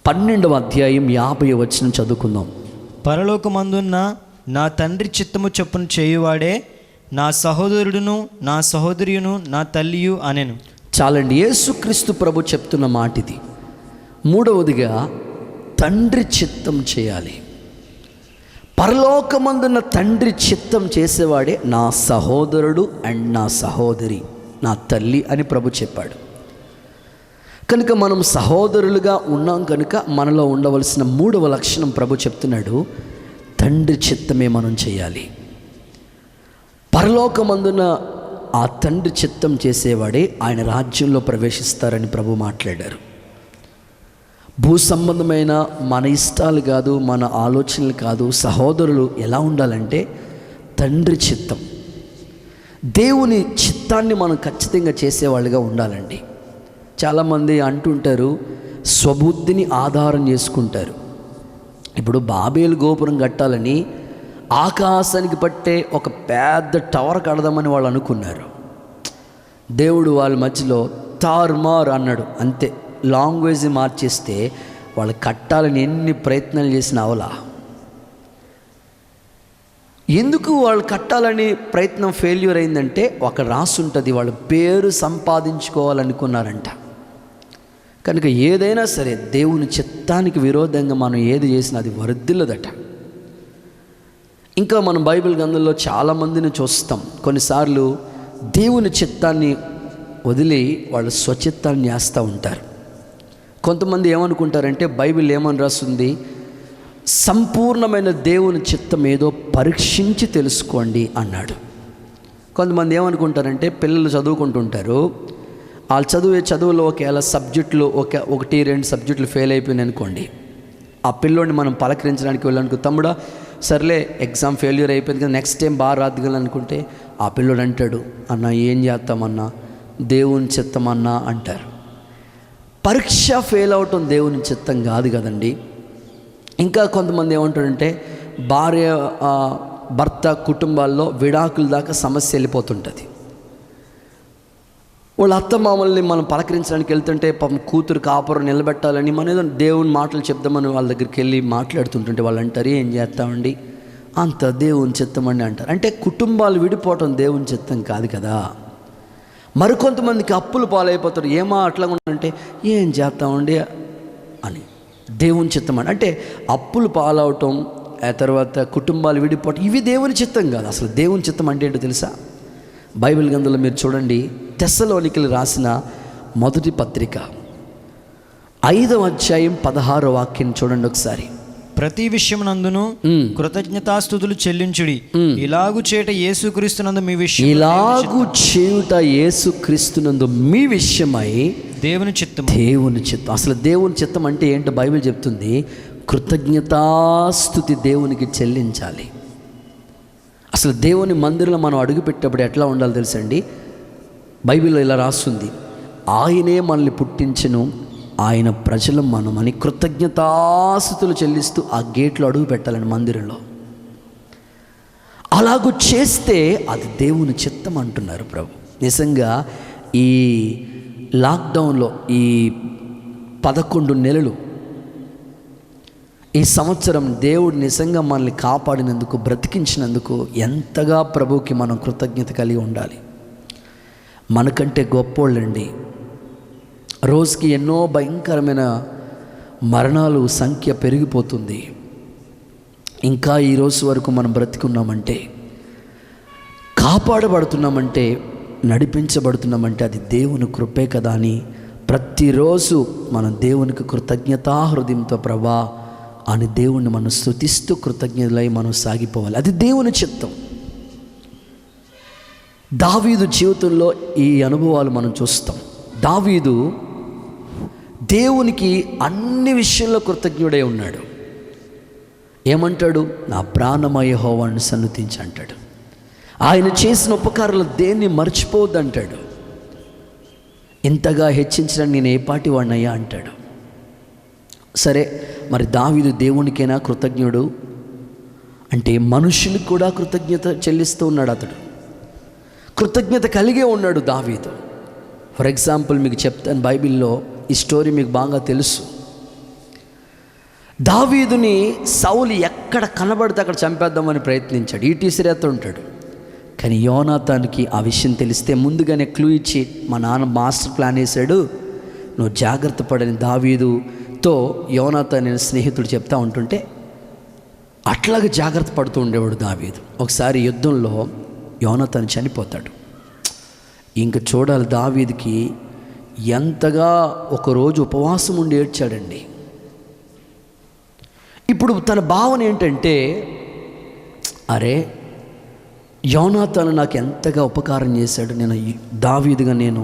12వ అధ్యాయం 50వ వచనం చదువుకుందాం. పరలోకమందున్న నా తండ్రి చిత్తము చొప్పున చేయువాడే నా సహోదరుడును నా సహోదరియును నా తల్లియు అనెను. చాలండి, యేసుక్రీస్తు ప్రభు చెప్తున్న మాట ఇది. 3వదిగా తండ్రి చిత్తం చేయాలి. పరలోకమందున్న తండ్రి చిత్తం చేసేవాడే నా సహోదరుడు అండ్ నా సహోదరి, నా తల్లి అని ప్రభు చెప్పాడు. కనుక మనం సహోదరులుగా ఉన్నాం కనుక మనలో ఉండవలసిన 3వ లక్షణం ప్రభు చెప్తున్నాడు, తండ్రి చిత్తమే మనం చేయాలి. పరలోకమందున ఆ తండ్రి చిత్తం చేసేవాడే ఆయన రాజ్యంలో ప్రవేశిస్తారని ప్రభు మాట్లాడారు. భూ సంబంధమైన మన ఇష్టాలు కాదు, మన ఆలోచనలు కాదు, సహోదరులు ఎలా ఉండాలంటే తండ్రి చిత్తం, దేవుని చిత్తాన్ని మనం ఖచ్చితంగా చేసేవాళ్ళుగా ఉండాలండి. చాలామంది అంటుంటారు స్వబుద్ధిని ఆధారం చేసుకుంటారు. ఇప్పుడు బాబేలు గోపురం కట్టాలని ఆకాశానికి పట్టే ఒక పెద్ద టవర్ కడదామని వాళ్ళు అనుకున్నారు. దేవుడు వాళ్ళ మధ్యలో తారుమారు అన్నాడు, అంతే. లాంగ్వేజ్ మార్చేస్తే వాళ్ళు కట్టాలని ఎన్ని ప్రయత్నాలు చేసినా అవలా. ఎందుకు వాళ్ళు కట్టాలని ప్రయత్నం ఫెయిల్యూర్ అయిందంటే అక్కడ రాసి ఉంటుంది, వాళ్ళ పేరు సంపాదించుకోవాలనుకున్నారంట. కనుక ఏదైనా సరే దేవుని చిత్తానికి విరోధంగా మనం ఏది చేసినా అది వర్ధిల్లదట. ఇంకా మనం బైబిల్ గ్రంథంలో చాలామందిని చూస్తాం, కొన్నిసార్లు దేవుని చిత్తాన్ని వదిలి వాళ్ళు స్వచిత్తాన్ని చేస్తూ ఉంటారు. కొంతమంది ఏమనుకుంటారంటే బైబిల్ ఏమని రాస్తుంది, సంపూర్ణమైన దేవుని చిత్తం ఏదో పరీక్షించి తెలుసుకోండి అన్నాడు. కొంతమంది ఏమనుకుంటారంటే పిల్లలు చదువుకుంటుంటారు, వాళ్ళు చదువులో ఒకవేళ సబ్జెక్టులు 1-2 సబ్జెక్టులు ఫెయిల్ అయిపోయినాయి అనుకోండి, ఆ పిల్లోడిని మనం పలకరించడానికి వెళ్ళాలనుకో, తమ్ముడా సర్లే ఎగ్జామ్ ఫెయిల్యూర్ అయిపోయింది కదా నెక్స్ట్ టైం బాగా రాదుగలనుకుంటే ఆ పిల్లోడు అంటాడు, అన్న ఏం చేస్తామన్నా దేవుని చిత్తం అన్నా అంటారు. పరీక్ష ఫెయిల్ అవటం దేవుని చిత్తం కాదు కదండి. ఇంకా కొంతమంది ఏమంటారంటే భర్త కుటుంబాల్లో విడాకుల దాకా సమస్య వెళ్ళిపోతుంటుంది. వాళ్ళ అత్తమామల్ని మనం పలకరించడానికి వెళ్తుంటే పాపం కూతురు కాపురం నిలబెట్టాలని మన ఏదో దేవుని మాటలు చెప్దామని వాళ్ళ దగ్గరికి వెళ్ళి మాట్లాడుతుంటుంటే వాళ్ళు అంటారు, ఏం చేస్తామండి, అంత దేవుని చిత్తమండి అంటారు. అంటే కుటుంబాలు విడిపోవటం దేవుని చిత్తం కాదు కదా. మరికొంతమందికి అప్పులు పాలైపోతారు, ఏమో అట్లా అంటే ఏం చేస్తామండి అని. దేవుని చిత్తం అంటే అప్పులు పాలవటం, ఆ తర్వాత కుటుంబాలు విడిపోవటం, ఇవి దేవుని చిత్తం కాదు. అసలు దేవుని చిత్తం అంటే ఏంటో తెలుసా? బైబిల్ గ్రంథంలో మీరు చూడండి, తెస్సలోనికలు రాసిన మొదటి పత్రిక 5వ అధ్యాయం 16వ వాక్యం చూడండి ఒకసారి. ప్రతి విషయమునందును కృతజ్ఞతాస్తుతులు చెల్లించుడి, ఇలాగు చేట యేసుక్రీస్తునందు మీ విషయం, ఇలాగు చేయుట యేసుక్రీస్తునందు మీ విషయమై దేవుని చిత్తం. దేవుని చిత్తం. అసలు దేవుని చిత్తం అంటే ఏంటో బైబిల్ చెప్తుంది. కృతజ్ఞతాస్తుతి దేవునికి చెల్లించాలి. అసలు దేవుని మందిరంలో మనం అడుగుపెట్టేటప్పుడు ఎట్లా ఉండాలో తెలుసండి? బైబిల్లో ఇలా రాస్తుంది, ఆయనే మనల్ని పుట్టించెను, ఆయన ప్రజలు మనమని కృతజ్ఞతాస్తుతులు చెల్లిస్తూ ఆ గేట్లో అడుగు పెట్టాలని మందిరంలో. అలాగూ చేస్తే అది దేవుని చిత్తం అంటున్నారు ప్రభు. నిజంగా ఈ లాక్డౌన్లో ఈ 11 నెలలు, ఈ సంవత్సరం దేవుడు నిజంగా మనల్ని కాపాడినందుకు, బ్రతికించినందుకు ఎంతగా ప్రభువుకి మనం కృతజ్ఞత కలిగి ఉండాలి. మనకంటే గొప్పోళ్ళండి. రోజుకి ఎన్నో భయంకరమైన మరణాలు సంఖ్య పెరిగిపోతుంది. ఇంకా ఈరోజు వరకు మనం బ్రతికున్నామంటే, కాపాడబడుతున్నామంటే, నడిపించబడుతున్నామంటే అది దేవుని కృపే కదా అని ప్రతిరోజు మనం దేవునికి కృతజ్ఞతా హృదయంతో ప్రభా అని దేవుణ్ణి మనం స్తుతిస్తూ కృతజ్ఞతలై మనం సాగిపోవాలి. అది దేవుని చిత్తం. దావీదు జీవితంలో ఈ అనుభవాలు మనం చూస్తాం. దావీదు దేవునికి అన్ని విషయంలో కృతజ్ఞుడై ఉన్నాడు. ఏమంటాడు? నా ప్రాణమయ యెహోవాను సన్నుతించి అంటాడు. ఆయన చేసిన ఉపకారాలు దేన్ని మర్చిపోవద్దు అంటాడు. ఇంతగా హెచ్చించడానికి నేను ఏ పాటి వాడినయ్యా అంటాడు. సరే, మరి దావీదు దేవునికైనా కృతజ్ఞుడు అంటే మనుషులకు కూడా కృతజ్ఞత చెల్లిస్తూ ఉన్నాడు. అతడు కృతజ్ఞత కలిగే ఉన్నాడు దావీదు. ఫర్ ఎగ్జాంపుల్ మీకు చెప్తాను, బైబిల్లో ఈ స్టోరీ మీకు బాగా తెలుసు. దావీదుని సౌలు ఎక్కడ కనబడితే అక్కడ చంపేద్దామని ప్రయత్నించాడు, ఈటీసిరేతో ఉంటాడు. కానీ యోనాతానికి ఆ విషయం తెలిస్తే ముందుగానే క్లూ ఇచ్చి మా నాన్న మాస్టర్ ప్లాన్ వేశాడు, నువ్వు జాగ్రత్త పడని దావీదుతో యోనాతాన్ అనే స్నేహితుడు చెప్తా ఉంటుంటే అట్లాగే జాగ్రత్త పడుతూ ఉండేవాడు దావీదు. ఒకసారి యుద్ధంలో యోనాతాన్ చనిపోతాడు. ఇంక చూడాలి దావీదుకి ఎంతగా ఒకరోజు ఉపవాసం ఉండి ఏడ్చాడండి. ఇప్పుడు తన భావన ఏంటంటే, అరే యోనాతాను నాకు ఎంతగా ఉపకారం చేశాడు, నేను దావీదుగా నేను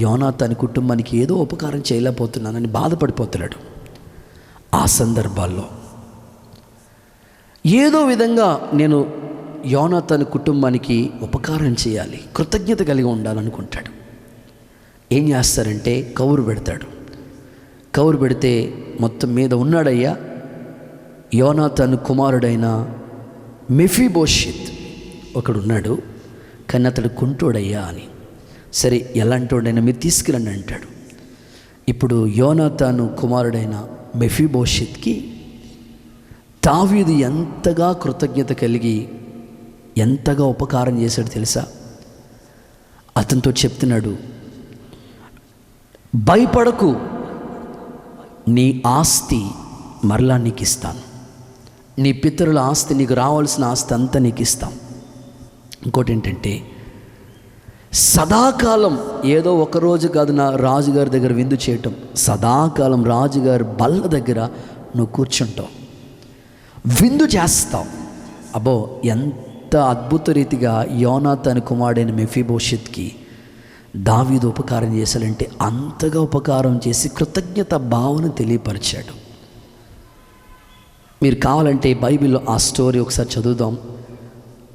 యోనాతాను కుటుంబానికి ఏదో ఉపకారం చేయలేకపోతున్నానని బాధపడిపోతున్నాడు. ఆ సందర్భాల్లో ఏదో విధంగా నేను యోనాతాను కుటుంబానికి ఉపకారం చేయాలి, కృతజ్ఞత కలిగి ఉండాలనుకుంటాడు. ఏం చేస్తారంటే కౌరు పెడతాడు. కౌరు పెడితే మొత్తం మీద ఉన్నాడయ్యా యోనాతాను కుమారుడైన మెఫీబోషెత్ ఒకడున్నాడు, కానీ అతడు కుంటోడయ్యా అని. సరే, ఎలాంటోడైనా మీరు తీసుకురండి అంటాడు. ఇప్పుడు యోనాతాను కుమారుడైన మెఫీబోషెత్కి దావీదు ఎంతగా కృతజ్ఞత కలిగి ఎంతగా ఉపకారం చేశాడు తెలుసా? అతనితో చెప్తున్నాడు, భయపడకు, నీ ఆస్తి మరలా నీకు ఇస్తాను, నీ పితరుల ఆస్తి, నీకు రావాల్సిన ఆస్తి అంతా నీకు ఇస్తాం. ఇంకోటి ఏంటంటే, సదాకాలం ఏదో ఒకరోజు కాదు నా రాజుగారి దగ్గర విందు చేయటం, సదాకాలం రాజుగారి బల్ల దగ్గర నువ్వు కూర్చుంటావు, విందు చేస్తావు. అబ్బో, ఎంత అద్భుత రీతిగా యోనాతాను కుమారుడైన మెఫీబోషెత్కి దావీదు ఉపకారం చేశాడంటే అంతగా ఉపకారం చేసి కృతజ్ఞత భావన తెలియపరిచాడు. మీరు కావాలంటే బైబిల్లో ఆ స్టోరీ ఒకసారి చదువుదాం.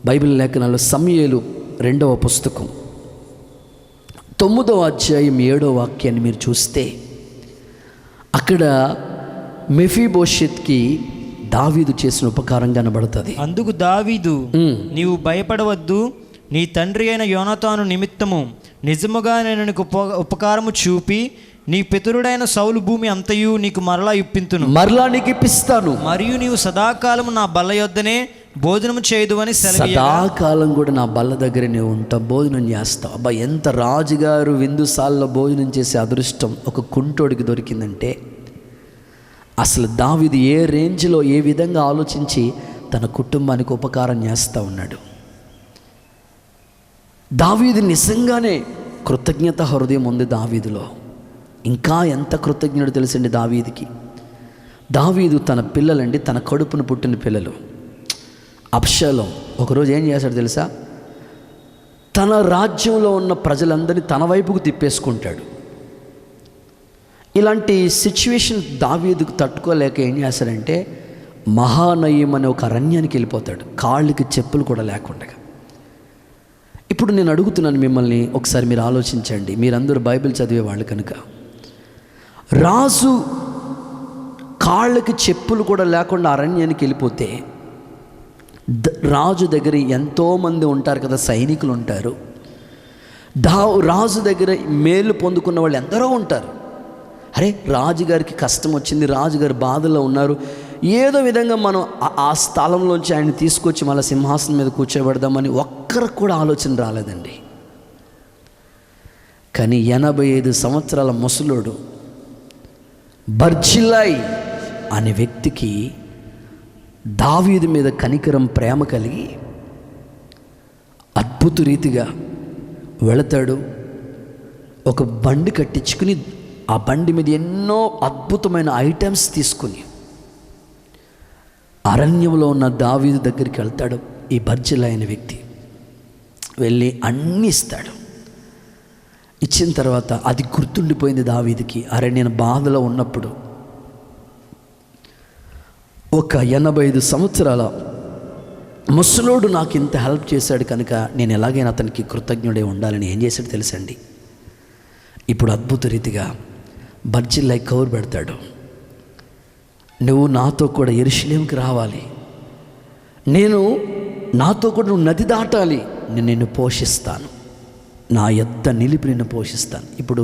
బైబిల్ లేఖనాల్లో సమూయేలు 2వ పుస్తకం 9వ అధ్యాయం 7వ వాక్యాన్ని మీరు చూస్తే అక్కడ మెఫీబోషెత్కి దావీదు చేసిన ఉపకారం కనబడుతుంది. అందుకు దావీదు, నీవు భయపడవద్దు, నీ తండ్రి అయిన యోనాతాను నిమిత్తము నిజముగా నేను నీకు ఉపకారము చూపి నీ పితరుడైన సౌలు భూమి అంతయు నీకు మరలా ఇప్పింతును, మరలా నీకు ఇప్పిస్తాను, మరియు నీవు సదాకాలము నా బల్ల యొద్దనే భోజనము చేయదు అని సదాకాలం కూడా నా బల్ల దగ్గర నీవు ఉంటావు, భోజనం చేస్తావు. అబ్బా, ఎంత రాజుగారు విందుసాల్లో భోజనం చేసే అదృష్టం ఒక కుంటోడికి దొరికిందంటే, అసలు దావీదు ఏ రేంజ్లో ఏ విధంగా ఆలోచించి తన కుటుంబానికి ఉపకారం చేస్తూ ఉన్నాడు. దావీదు నిజంగానే కృతజ్ఞత హృదయం ఉంది దావీదులో. ఇంకా ఎంత కృతజ్ఞుడు తెలుసండి దావీదుకి. దావీదు తన పిల్లలండి, తన కడుపును పుట్టిన పిల్లలు. అబ్షాలోం ఒకరోజు ఏం చేశాడు తెలుసా? తన రాజ్యంలో ఉన్న ప్రజలందరినీ తన వైపుకు తిప్పేసుకుంటాడు. ఇలాంటి సిచ్యువేషన్ దావీదుకు తట్టుకోలేక ఏం చేశాడంటే మహానయం అనే ఒక అరణ్యానికి వెళ్ళిపోతాడు, కాళ్ళకి చెప్పులు కూడా లేకుండా. ఇప్పుడు నేను అడుగుతున్నాను మిమ్మల్ని, ఒకసారి మీరు ఆలోచించండి. మీరందరూ బైబిల్ చదివే వాళ్ళు కనుక, రాజు కాళ్ళకి చెప్పులు కూడా లేకుండా అరణ్యానికి వెళ్ళిపోతే రాజు దగ్గర ఎంతోమంది ఉంటారు కదా, సైనికులు ఉంటారు. రాజు దగ్గర మేలు పొందుకున్న వాళ్ళు ఎందరో ఉంటారు. అరే, రాజుగారికి కష్టం వచ్చింది, రాజుగారు బాధలో ఉన్నారు, ఏదో విధంగా మనం ఆ స్థలంలోంచి ఆయన తీసుకొచ్చి మళ్ళీ సింహాసనం మీద కూర్చోబెడదామని ఒక్కరికి కూడా ఆలోచన రాలేదండి. కానీ 85 సంవత్సరాల ముసలోడు బర్జిల్లై అనే వ్యక్తికి దావీదు మీద కనికరం, ప్రేమ కలిగి అద్భుత రీతిగా వెళతాడు. ఒక బండి కట్టించుకుని ఆ బండి మీద ఎన్నో అద్భుతమైన ఐటమ్స్ తీసుకుని అరణ్యంలో ఉన్న దావీదు దగ్గరికి వెళ్తాడు. ఈ బర్జిల్లై అయిన వ్యక్తి వెళ్ళి అన్నీ ఇస్తాడు. ఇచ్చిన తర్వాత అది గుర్తుండిపోయింది దావీదుకి. అరే, నేను బాధలో ఉన్నప్పుడు ఒక 85 సంవత్సరాల ముసలోడు నాకు ఇంత హెల్ప్ చేశాడు కనుక నేను ఎలాగైనా అతనికి కృతజ్ఞుడే ఉండాలని ఏం చేశాడు తెలుసండి? ఇప్పుడు అద్భుత రీతిగా బర్జిల్లై కౌరు పెడతాడు. నువ్వు నాతో కూడా యెరూషలేముకి రావాలి, నాతో కూడా నువ్వు నది దాటాలి, నేను నిన్ను పోషిస్తాను, నా యొద్ద నిలిపి నిన్ను పోషిస్తాను. ఇప్పుడు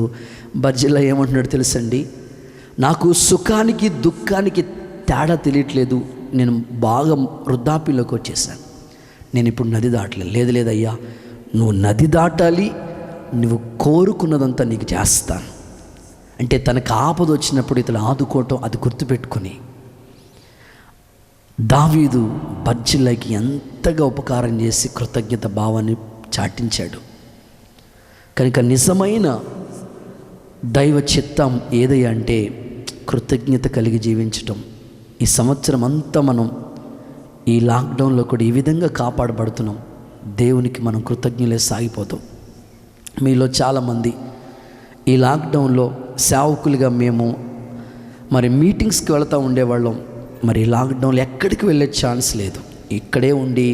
బర్జిల్లై ఏమంటున్నాడు తెలుసండి? నాకు సుఖానికి దుఃఖానికి తేడా తెలియట్లేదు, నేను బాగా వృద్ధాప్యంలోకి వచ్చేసాను, నేను ఇప్పుడు నది దాటలేదు. లేదు లేదయ్యా, నువ్వు నది దాటాలి, నువ్వు కోరుకున్నదంతా నీకు చేస్తాను అంటే తనకు ఆపద వచ్చినప్పుడు ఇతను ఆదుకోవటం అది గుర్తుపెట్టుకుని దావీదు బర్జిల్లైకి ఎంతగా ఉపకారం చేసి కృతజ్ఞత భావాన్ని చాటించాడు. కనుక నిజమైన దైవ చిత్తం ఏదయ్యా అంటే కృతజ్ఞత కలిగి జీవించటం. ఈ సంవత్సరం అంతా మనం ఈ లాక్డౌన్లో కూడా ఈ విధంగా కాపాడబడుతున్నాం. దేవునికి మనం కృతజ్ఞులే సాగిపోతాం. మీలో చాలామంది ఈ లాక్డౌన్లో సేవకులుగా మేము మరి మీటింగ్స్కి వెళ్తూ ఉండేవాళ్ళం. మరి లాక్డౌన్లో ఎక్కడికి వెళ్ళే ఛాన్స్ లేదు, ఇక్కడే ఉండి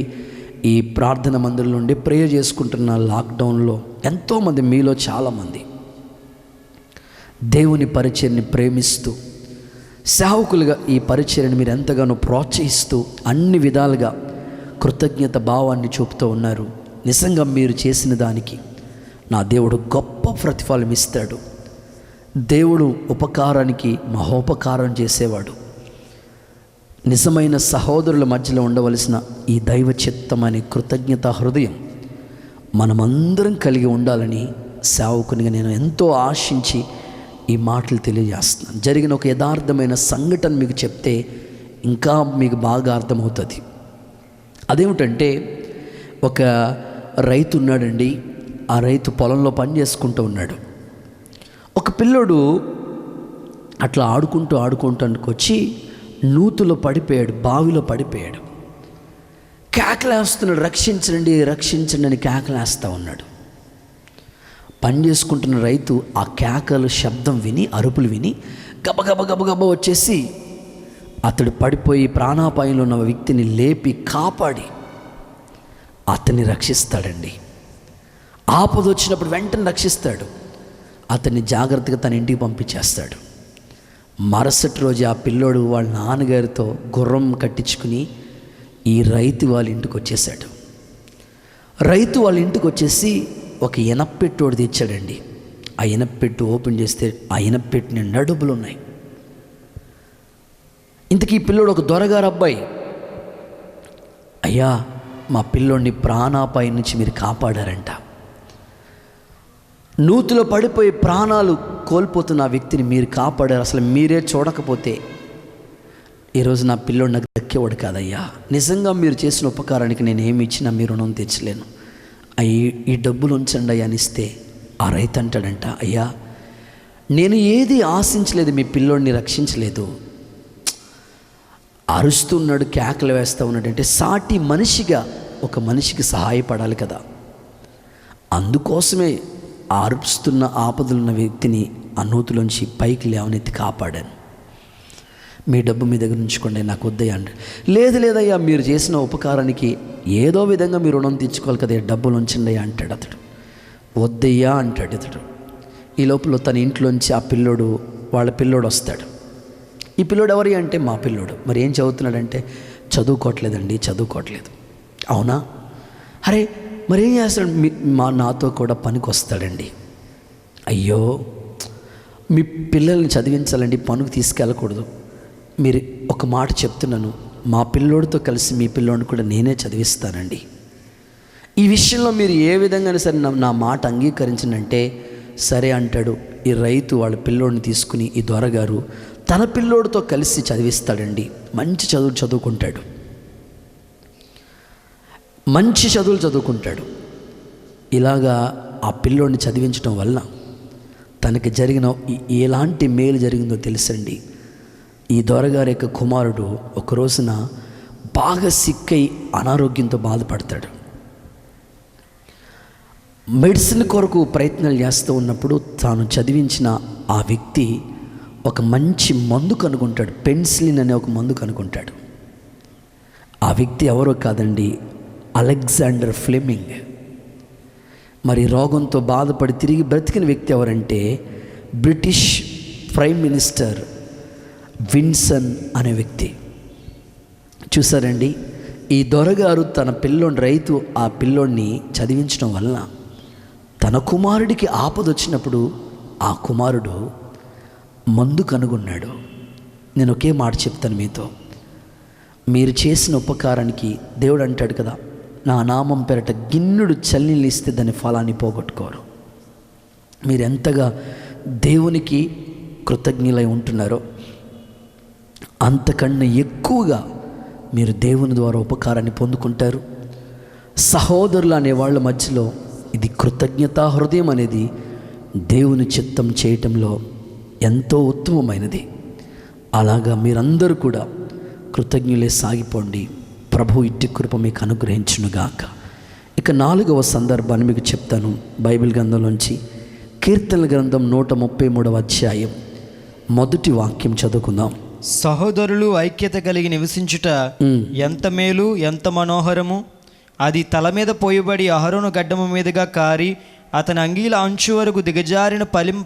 ఈ ప్రార్థన మందిరంలో ఉండి ప్రేయర్ చేసుకుంటున్న లాక్డౌన్లో ఎంతోమంది మీలో చాలామంది దేవుని పరిచర్ని ప్రేమిస్తూ సేవకులుగా ఈ పరిచర్ని మీరు ఎంతగానో ప్రోత్సహిస్తూ అన్ని విధాలుగా కృతజ్ఞత భావాన్ని చూపుతూ ఉన్నారు. నిజంగా మీరు చేసిన దానికి నా దేవుడు గొప్ప ప్రతిఫలం ఇస్తాడు. దేవుడు ఉపకారానికి మహోపకారం చేసేవాడు. నిజమైన సహోదరుల మధ్యలో ఉండవలసిన ఈ దైవ చిత్తమనే కృతజ్ఞత హృదయం మనమందరం కలిగి ఉండాలని సేవకునిగా నేను ఎంతో ఆశించి ఈ మాటలు తెలియజేస్తున్నాను. జరిగిన ఒక యథార్థమైన సంఘటన మీకు చెప్తే ఇంకా మీకు బాగా అర్థమవుతుంది. అదేమిటంటే, ఒక రైతు ఉన్నాడండి. ఆ రైతు పొలంలో పని చేసుకుంటూ ఉన్నాడు. ఒక పిల్లోడు అట్లా ఆడుకుంటూ వచ్చి నూతులో పడిపోయాడు, బావిలో పడిపోయాడు. కేకలేస్తున్నాడు, రక్షించండి రక్షించండి అని కేకలేస్తూ ఉన్నాడు. పని చేసుకుంటున్న రైతు ఆ కేకలు శబ్దం విని, అరుపులు విని గబగబ వచ్చేసి అతడు పడిపోయి ప్రాణాపాయంలో ఉన్న వ్యక్తిని లేపి కాపాడి అతన్ని రక్షిస్తాడండి. ఆపద వచ్చినప్పుడు వెంటనే రక్షిస్తాడు. అతన్ని జాగ్రత్తగా తన ఇంటికి పంపించేస్తాడు. మరుసటి రోజు ఆ పిల్లోడు వాళ్ళ నాన్నగారితో గుర్రం కట్టించుకుని ఈ రైతు వాళ్ళ ఇంటికి వచ్చేసాడు. రైతు వాళ్ళ ఇంటికి వచ్చేసి ఒక ఇనప్పెట్టోడు తెచ్చాడండి. ఆ ఇనప్పెట్టు ఓపెన్ చేస్తే ఆ ఇనప్పెట్టు నిండా డబ్బులు ఉన్నాయి. ఇంతకీ ఈ పిల్లోడు ఒక దొరగారు అబ్బాయి. అయ్యా, మా పిల్లోడిని ప్రాణాపాయం నుంచి మీరు కాపాడారంట. నూతిలో పడిపోయి ప్రాణాలు కోల్పోతున్న ఆ వ్యక్తిని మీరు కాపాడారు. అసలు మీరే చూడకపోతే ఈరోజు నా పిల్లోడు నాకు దక్కేవాడు కాదయ్యా. నిజంగా మీరు చేసిన ఉపకారానికి నేను ఏమి ఇచ్చినా మీ రుణం తెచ్చలేను. ఈ డబ్బులు ఉంచండి అయ్యా అని ఇస్తే ఆ రైతు అంటాడంట, అయ్యా నేను ఏది ఆశించలేదు, మీ పిల్లోడిని రక్షించలేదు. అరుస్తున్నాడు, కేకలు వేస్తూ ఉన్నాడు. అంటే సాటి మనిషిగా ఒక మనిషికి సహాయపడాలి కదా. అందుకోసమే అరుస్తున్న ఆపదలున్న వ్యక్తిని ఆ నూతిలోంచి పైకి లేవనెత్తి కాపాడాను. మీ డబ్బు మీ దగ్గర ఉంచుకోండి, నాకు వద్దయ్యా అంటే, లేదయ్యా మీరు చేసిన ఉపకారానికి ఏదో విధంగా మీరు రుణం తీర్చుకోవాలి కదా, డబ్బులు ఉంచండి అయ్యా అంటాడు. అతడు వద్దయ్యా అంటాడు. ఇతడు ఈ లోపల తన ఇంట్లోంచి ఆ పిల్లోడు, వాళ్ళ పిల్లోడు వస్తాడు. ఈ పిల్లోడు ఎవరి అంటే మా పిల్లోడు. మరి ఏం చదువుతున్నాడంటే, చదువుకోవట్లేదు. అవునా? అరే మరి ఏం చేస్తాడు? నాతో కూడా పనికి వస్తాడండి. అయ్యో, మీ పిల్లల్ని చదివించాలండి, పనికి తీసుకెళ్ళకూడదు. మీరు ఒక మాట చెప్తున్నాను, మా పిల్లోడితో కలిసి మీ పిల్లోడిని కూడా నేనే చదివిస్తానండి. ఈ విషయంలో మీరు ఏ విధంగా సరే నా మాట అంగీకరించనంటే సరే అంటాడు. ఈ రైతు వాళ్ళ పిల్లోడిని తీసుకుని ఈ దొరగారు తన పిల్లోడితో కలిసి చదివిస్తాడండి. మంచి చదువులు చదువుకుంటాడు. ఇలాగా ఆ పిల్లోడిని చదివించడం వల్ల తనకి జరిగిన ఎలాంటి మేలు జరిగిందో తెలుసండి. ఈ దొరగారి యొక్క కుమారుడు ఒక రోజున బాగా సిక్కై అనారోగ్యంతో బాధపడతాడు. మెడిసిన్ కొరకు ప్రయత్నాలు చేస్తూ ఉన్నప్పుడు తాను చదివించిన ఆ వ్యక్తి ఒక మంచి మందు కనుగొంటాడు. పెన్సిలిన్ అనే ఒక మందు కనుగొంటాడు. ఆ వ్యక్తి ఎవరో కాదండి, అలెగ్జాండర్ ఫ్లెమింగ్. మరి రోగంతో బాధపడి తిరిగి బ్రతికిన వ్యక్తి ఎవరంటే బ్రిటిష్ ప్రైమ్ మినిస్టర్ విన్సన్ అనే వ్యక్తి. చూసారండి, ఈ దొరగారు తన పిల్లోని రైతు ఆ పిల్లోడిని చదివించడం వలన తన కుమారుడికి ఆపద వచ్చినప్పుడు ఆ కుమారుడు మందు కనుగొన్నాడు. నేను ఒకే మాట చెప్తాను మీతో, మీరు చేసిన ఉపకారానికి దేవుడు అంటాడు కదా, నా నామం పేరట గిన్నెడు చల్లీలు ఇస్తే దాని ఫలాన్ని పోగొట్టుకోరు. మీరు ఎంతగా దేవునికి కృతజ్ఞులై ఉంటున్నారో అంతకన్నా ఎక్కువగా మీరు దేవుని ద్వారా ఉపకారాన్ని పొందుకుంటారు. సహోదరులు అనే వాళ్ళ మధ్యలో ఇది కృతజ్ఞతా హృదయం అనేది దేవుని చిత్తం చేయటంలో ఎంతో ఉత్తమమైనది. అలాగా మీరందరూ కూడా కృతజ్ఞులే సాగిపోండి. ప్రభు ఇట్టి కృప మీకు అనుగ్రహించునుగాక. ఇక 4వ సందర్భాన్ని మీకు చెప్తాను. బైబిల్ గ్రంథంలోంచి కీర్తనల గ్రంథం 133వ అధ్యాయం మొదటి వాక్యం చదువుకుందాం. సహోదరులు ఐక్యత కలిగి నివసించుట ఎంత మేలు, ఎంత మనోహరము. అది తల మీద పోయబడి అహరోను గడ్డము మీదుగా కారి అతని అంగీల అంచు వరకు దిగజారిన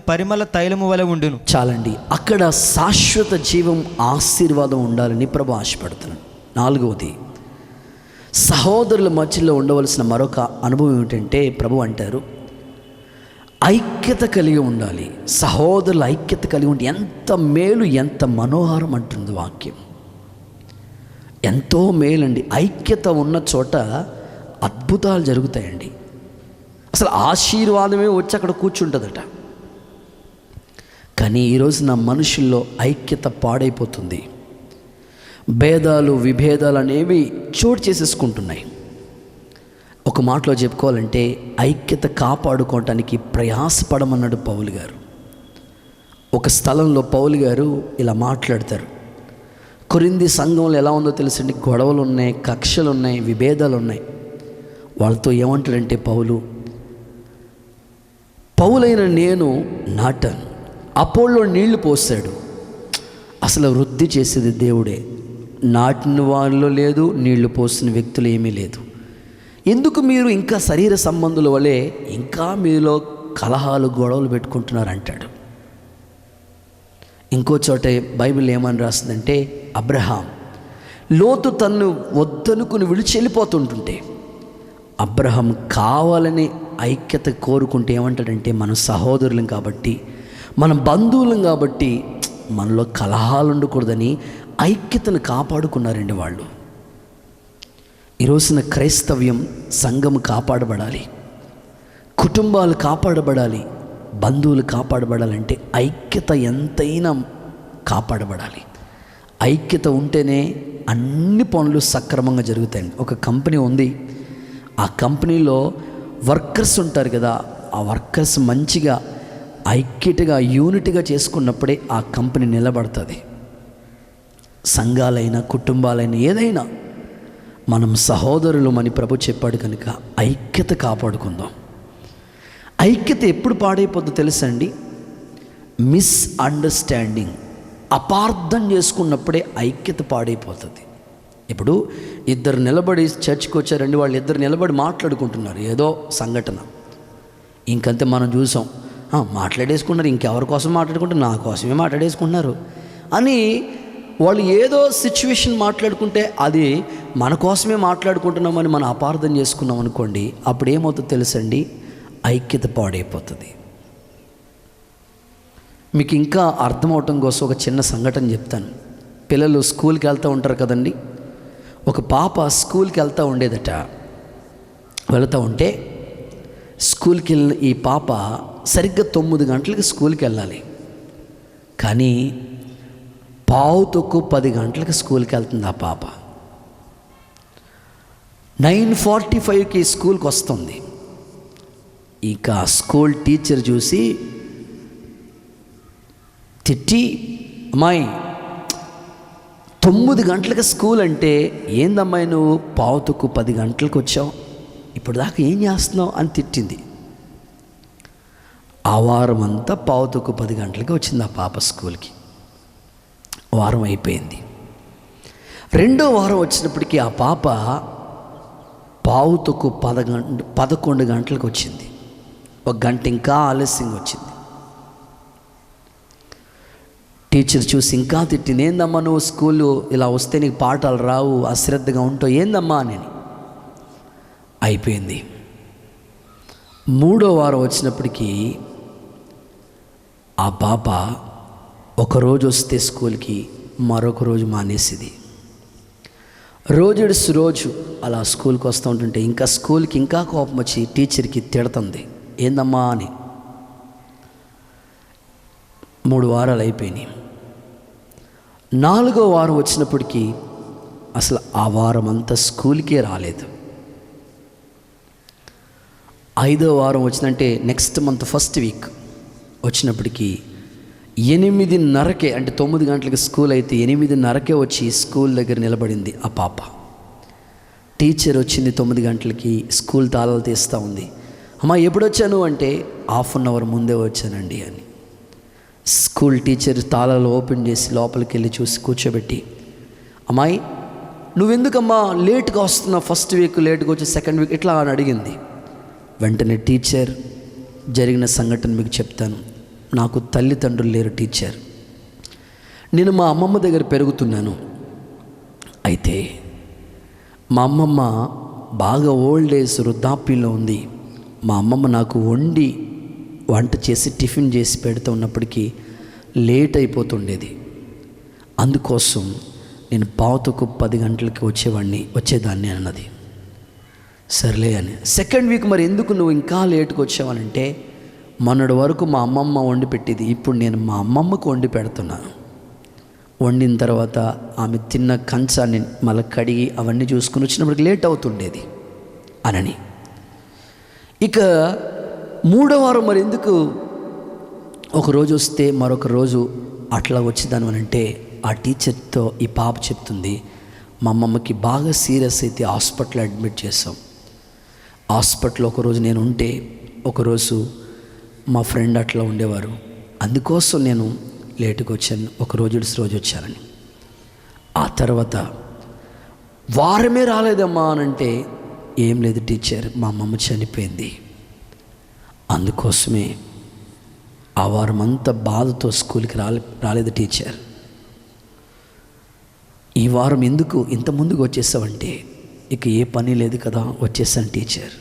పరిమళ తైలము వలె ఉండును. చాలండి, అక్కడ శాశ్వత జీవం ఆశీర్వాదం ఉండాలని ప్రభు ఆశపడుతున్నాను. 4వది, సహోదరుల మధ్యలో ఉండవలసిన మరొక అనుభవం ఏమిటంటే ప్రభు అంటారు ఐక్యత కలిగి ఉండాలి. సహోదరుల ఐక్యత కలిగి ఉండి ఎంత మేలు, ఎంత మనోహరం అంటుంది వాక్యం. ఎంతో మేలండి. ఐక్యత ఉన్న చోట అద్భుతాలు జరుగుతాయండి. అసలు ఆశీర్వాదమే వచ్చి అక్కడ కూర్చుంటుందట. కానీ ఈరోజు నా మనుషుల్లో ఐక్యత పాడైపోతుంది. భేదాలు, విభేదాలు అనేవి చోటు చేసేసుకుంటున్నాయి. ఒక మాటలో చెప్పుకోవాలంటే ఐక్యత కాపాడుకోవటానికి ప్రయాసపడమన్నాడు పౌలు గారు. ఒక స్థలంలో పౌలు గారు ఇలా మాట్లాడతారు. కొరింథీ సంఘంలో ఎలా ఉందో తెలుసండి, గొడవలు ఉన్నాయి, కక్షలు ఉన్నాయి, విభేదాలు ఉన్నాయి. వాళ్ళతో ఏమంటాడంటే పౌలైన నేను నాటాను, అపోల్లో నీళ్లు పోసాడు. అసలు వృద్ధి చేసేది దేవుడే. నాటిన వాళ్ళలో లేదు, నీళ్లు పోసిన వ్యక్తులు ఏమీ లేదు. ఎందుకు మీరు ఇంకా శరీర సంబంధుల వలె ఇంకా మీలో కలహాలు, గొడవలు పెట్టుకుంటున్నారు అంటాడు. ఇంకో చోట బైబిల్ ఏమని రాస్తుందంటే అబ్రహాం లోతు తన్ను వద్దనుకుని విడిచి వెళ్ళిపోతుంటుంటే అబ్రహాం కావాలని ఐక్యత కోరుకుంటే ఏమంటాడంటే మన సహోదరులం కాబట్టి, మన బంధువులం కాబట్టి మనలో కలహాలు ఉండకూడదని ఐక్యతను కాపాడుకున్నారండి వాళ్ళు. ఈ రోజున క్రైస్తవ్యం, సంఘం కాపాడబడాలి, కుటుంబాలు కాపాడబడాలి, బంధువులు కాపాడబడాలంటే ఐక్యత ఎంతైనా కాపాడబడాలి. ఐక్యత ఉంటేనే అన్ని పనులు సక్రమంగా జరుగుతాయండి. ఒక కంపెనీ ఉంది, ఆ కంపెనీలో వర్కర్స్ ఉంటారు కదా, ఆ వర్కర్స్ మంచిగా ఐక్యతగా యూనిట్గా చేసుకున్నప్పుడే ఆ కంపెనీ నిలబడుతుంది. సంఘాలైనా కుటుంబాలైనా ఏదైనా మనం సహోదరులమని ప్రభు చెప్పాడు కనుక ఐక్యత కాపాడుకుందాం. ఐక్యత ఎప్పుడు పాడైపోద్దో తెలుసండి? మిస్అండర్స్టాండింగ్, అపార్థం చేసుకున్నప్పుడే ఐక్యత పాడైపోతుంది. ఇప్పుడు ఇద్దరు నిలబడి చర్చ్కి వచ్చారండి, వాళ్ళు ఇద్దరు నిలబడి మాట్లాడుకుంటున్నారు ఏదో సంఘటన, ఇంకంతే మనం చూసాం, మాట్లాడేసుకున్నారు, ఇంకెవరి కోసం మాట్లాడుకుంటారు, నా కోసమే మాట్లాడేసుకున్నారు అని వాళ్ళు ఏదో సిచ్యువేషన్ మాట్లాడుకుంటే అది మన కోసమే మాట్లాడుకుంటున్నామని మనం అపార్థం చేసుకున్నాం అనుకోండి, అప్పుడు ఏమవుతుందో తెలుసండి? ఐక్యత పాడైపోతుంది. మీకు ఇంకా అర్థమవటం కోసం ఒక చిన్న సంఘటన చెప్తాను. పిల్లలు స్కూల్కి వెళ్తూ ఉంటారు కదండి. ఒక పాప స్కూల్కి వెళ్తూ ఉంటే స్కూల్కి వెళ్ళిన ఈ పాప సరిగ్గా 9 గంటలకి స్కూల్కి వెళ్ళాలి, కానీ 9:15 గంటలకు స్కూల్కి వెళ్తుంది ఆ పాప. 9:45కి స్కూల్కి వస్తుంది. ఇక స్కూల్ టీచర్ చూసి తిట్టి, అమ్మాయి 9 గంటలకు స్కూల్ అంటే ఏందమ్మాయి నువ్వు 9:10 గంటలకు వచ్చావు, ఇప్పుడు దాకా ఏం చేస్తున్నావు అని తిట్టింది. ఆ వారం అంతా 9:10 గంటలకి వచ్చింది ఆ పాప స్కూల్కి. వారం అయిపోయింది. 2వ వారం వచ్చినప్పటికీ ఆ పాప 9:11 గంటలకు వచ్చింది. 1 గంట ఇంకా ఆలస్యంగా వచ్చింది. టీచర్ చూసి ఇంకా తిట్టింది, ఏందమ్మా నువ్వు స్కూలు ఇలా వస్తే నీకు పాఠాలు రావు, అశ్రద్ధగా ఉంటావు, ఏందమ్మా అని. అయిపోయింది. 3వ వారం వచ్చినప్పటికీ ఆ పాప ఒకరోజు వస్తే స్కూల్కి, మరొక రోజు మానేసింది. రోజు అలా స్కూల్కి వస్తూ ఉంటుంటే ఇంకా స్కూల్కి ఇంకా కోపం వచ్చి టీచర్కి తిడుతుంది, ఏందమ్మా అని. 3 వారాలు అయిపోయినాయి. 4వ వారం వచ్చినప్పటికీ అసలు ఆ వారం అంతా స్కూల్కే రాలేదు. 5వ వారం వచ్చిందంటే నెక్స్ట్ మంత్ ఫస్ట్ వీక్ వచ్చినప్పటికీ 8:30కే, అంటే 9 గంటలకి స్కూల్ అయితే 8:30కే వచ్చి స్కూల్ దగ్గర నిలబడింది ఆ పాప. టీచర్ వచ్చింది 9 గంటలకి, స్కూల్ తాళాలు తీస్తూ ఉంది. అమ్మా ఎప్పుడు వచ్చాను అంటే 1/2 అవర్ ముందే వచ్చానండి అని. స్కూల్ టీచర్ తాళాలు ఓపెన్ చేసి లోపలికి వెళ్ళి చూసి కూర్చోబెట్టి, అమ్మాయి నువ్వెందుకమ్మా లేట్గా వస్తున్నావు, ఫస్ట్ వీక్ లేట్గా వచ్చి సెకండ్ వీక్ ఇట్లా అని అడిగింది. వెంటనే టీచర్, జరిగిన సంఘటన మీకు చెప్తాను. నాకు తల్లిదండ్రులు లేరు టీచర్, నేను మా అమ్మమ్మ దగ్గర పెరుగుతున్నాను. అయితే మా అమ్మమ్మ బాగా ఓల్డ్ ఏజ్, వృద్ధాప్యంలో ఉంది. మా అమ్మమ్మ నాకు వంట చేసి టిఫిన్ చేసి పెడుతూ ఉన్నప్పటికీ లేట్ అయిపోతుండేది. అందుకోసం నేను 9:10 గంటలకి వచ్చేదాన్ని అన్నది. సర్లే అని. సెకండ్ వీక్ మరి ఎందుకు నువ్వు ఇంకా లేట్గా వచ్చావనంటే, మొన్నటి వరకు మా అమ్మమ్మ వండి పెట్టేది, ఇప్పుడు నేను మా అమ్మమ్మకు వండి పెడుతున్నాను. వండిన తర్వాత ఆమె తిన్న కంచాన్ని మళ్ళీ కడిగి అవన్నీ చూసుకుని వచ్చినప్పటికి లేట్ అవుతుండేది అనని. ఇక 3వ వారం మరి ఎందుకు ఒకరోజు వస్తే మరొక రోజు అట్లా వచ్చేదాను అంటే, ఆ టీచర్తో ఈ పాప చెప్తుంది, మా అమ్మమ్మకి బాగా సీరియస్ అయితే హాస్పిటల్ అడ్మిట్ చేసాం. హాస్పిటల్లో ఒకరోజు నేను ఉంటే, ఒకరోజు మా ఫ్రెండ్ అట్లా ఉండేవారు, అందుకోసం నేను లేటుగా వచ్చాను, ఒకరోజు వచ్చానని. ఆ తర్వాత వారమే రాలేదమ్మా అని అంటే, ఏం లేదు టీచర్, మా అమ్మమ్మ చనిపోయింది, అందుకోసమే ఆ వారం అంతా బాధతో స్కూల్కి రాలేదు టీచర్. ఈ వారం ఎందుకు ఇంత ముందుకు వచ్చేసావంటే, ఇక ఏ పని లేదు కదా, వచ్చేసాను టీచర్.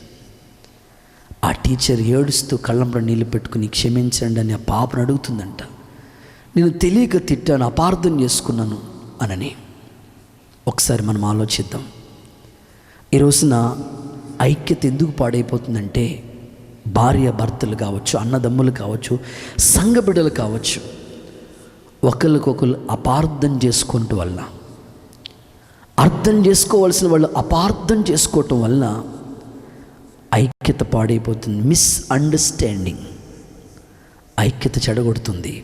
ఆ టీచర్ ఏడుస్తూ కళ్ళంలో నీళ్ళు పెట్టుకుని క్షమించండి అని ఆ పాపను అడుగుతుందంట. నేను తెలియక తిట్టాను, అపార్థం చేసుకున్నాను అనని. ఒకసారి మనం ఆలోచిద్దాం. ఈ రోజున ఐక్యత ఎందుకు పాడైపోతుందంటే, భార్య భర్తలు కావచ్చు, అన్నదమ్ములు కావచ్చు, సంఘ బిడ్డలు కావచ్చు, ఒకరికొకరు అపార్థం చేసుకుంటూ వల్ల, అర్థం చేసుకోవాల్సిన వాళ్ళు అపార్థం చేసుకోవటం వల్ల ఐక్యత పాడైపోతుంది. మిస్అండర్స్టాండింగ్ ఐక్యత చెడగొడుతుంది.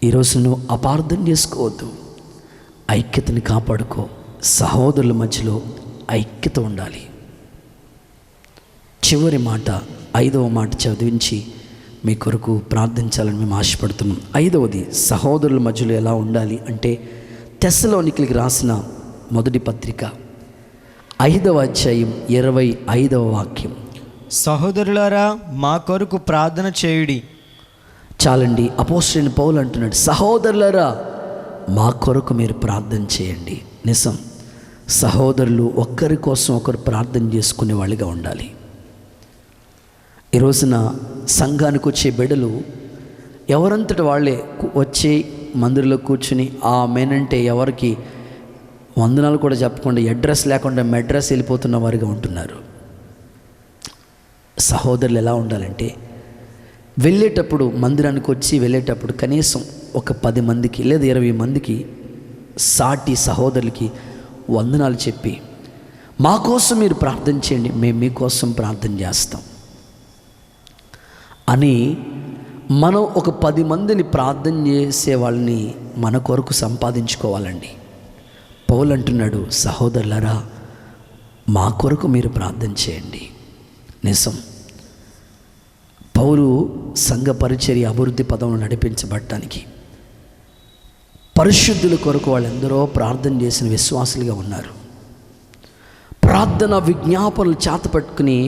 ఈరోజు నువ్వు అపార్థం చేసుకోవద్దు, ఐక్యతని కాపాడుకో. సహోదరుల మధ్యలో ఐక్యత ఉండాలి. చివరి మాట, 5వ మాట చదివించి మీ కొరకు ప్రార్థించాలని మేము ఆశపడుతున్నాం. 5వది సహోదరుల మధ్యలో ఎలా ఉండాలి అంటే, తెస్సలోనికీయులకు రాసిన మొదటి పత్రిక 5వ అధ్యాయం 25వ వాక్యం. సహోదరులారా, మా కొరకు ప్రార్థన చేయుడి. చాలండి, అపోస్తలుడైన పౌలు అంటున్నాడు, సహోదరులారా మా కొరకు మీరు ప్రార్థన చేయండి. నిజం, సహోదరులు ఒక్కరి కోసం ఒకరు ప్రార్థన చేసుకునే వాళ్ళుగా ఉండాలి. ఈ రోజున సంఘానికి వచ్చే బిడ్డలు ఎవరంతటి వాళ్ళే వచ్చి మందిరంలో కూర్చుని ఆమేనంటే ఎవరికి వందనాలు కూడా చెప్పకుండా, అడ్రస్ లేకుండా మెడ్రస్ వెళ్ళిపోతున్న వారిగా ఉంటున్నారు. సహోదరులు ఎలా ఉండాలంటే, వెళ్ళేటప్పుడు మందిరానికి వచ్చి వెళ్ళేటప్పుడు కనీసం ఒక 10 మందికి లేదా 20 మందికి సాటి సహోదరులకి వందనాలు చెప్పి, మా కోసం మీరు ప్రార్థన చేయండి, మేము మీకోసం ప్రార్థన చేస్తాం అని మనం ఒక 10 మందిని ప్రార్థన చేసే వాళ్ళని మన కొరకు సంపాదించుకోవాలండి. పౌలు అంటున్నాడు, సహోదరులారా మా కొరకు మీరు ప్రార్థన చేయండి. నిజం, పౌలు సంఘ పరిచర్య అభివృద్ధి పదంలో నడిపించబడటానికి పరిశుద్ధుల కొరకు వాళ్ళెందరో ప్రార్థన చేసిన విశ్వాసులుగా ఉన్నారు. ప్రార్థన విజ్ఞాపనలు చేతపట్టుకుని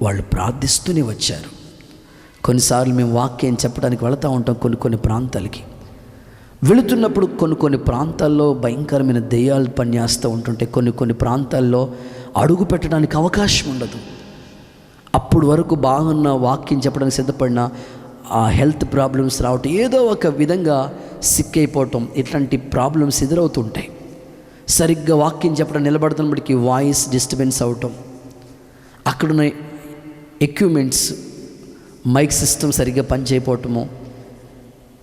వాళ్ళు ప్రార్థిస్తూనే వచ్చారు. కొన్నిసార్లు మేము వాక్యం చెప్పడానికి వెళుతూ ఉంటాం కొన్ని ప్రాంతాలకి. వెళుతున్నప్పుడు కొన్ని ప్రాంతాల్లో భయంకరమైన దెయ్యాలు పనిచేస్తూ ఉంటుంటే, కొన్ని ప్రాంతాల్లో అడుగు పెట్టడానికి అవకాశం ఉండదు. అప్పుడు వరకు బాగున్న వాక్యం చెప్పడానికి సిద్ధపడిన ఆ హెల్త్ ప్రాబ్లమ్స్ రావటం, ఏదో ఒక విధంగా సిక్ అయిపోవటం, ఇట్లాంటి ప్రాబ్లమ్స్ ఎదురవుతుంటాయి. సరిగ్గా వాక్యం చెప్పడం నిలబడుతున్నప్పటికీ వాయిస్ డిస్టర్బెన్స్ అవటం, అక్కడున్న ఎక్విప్మెంట్స్ మైక్ సిస్టమ్ సరిగ్గా పనిచేయకపోవటము,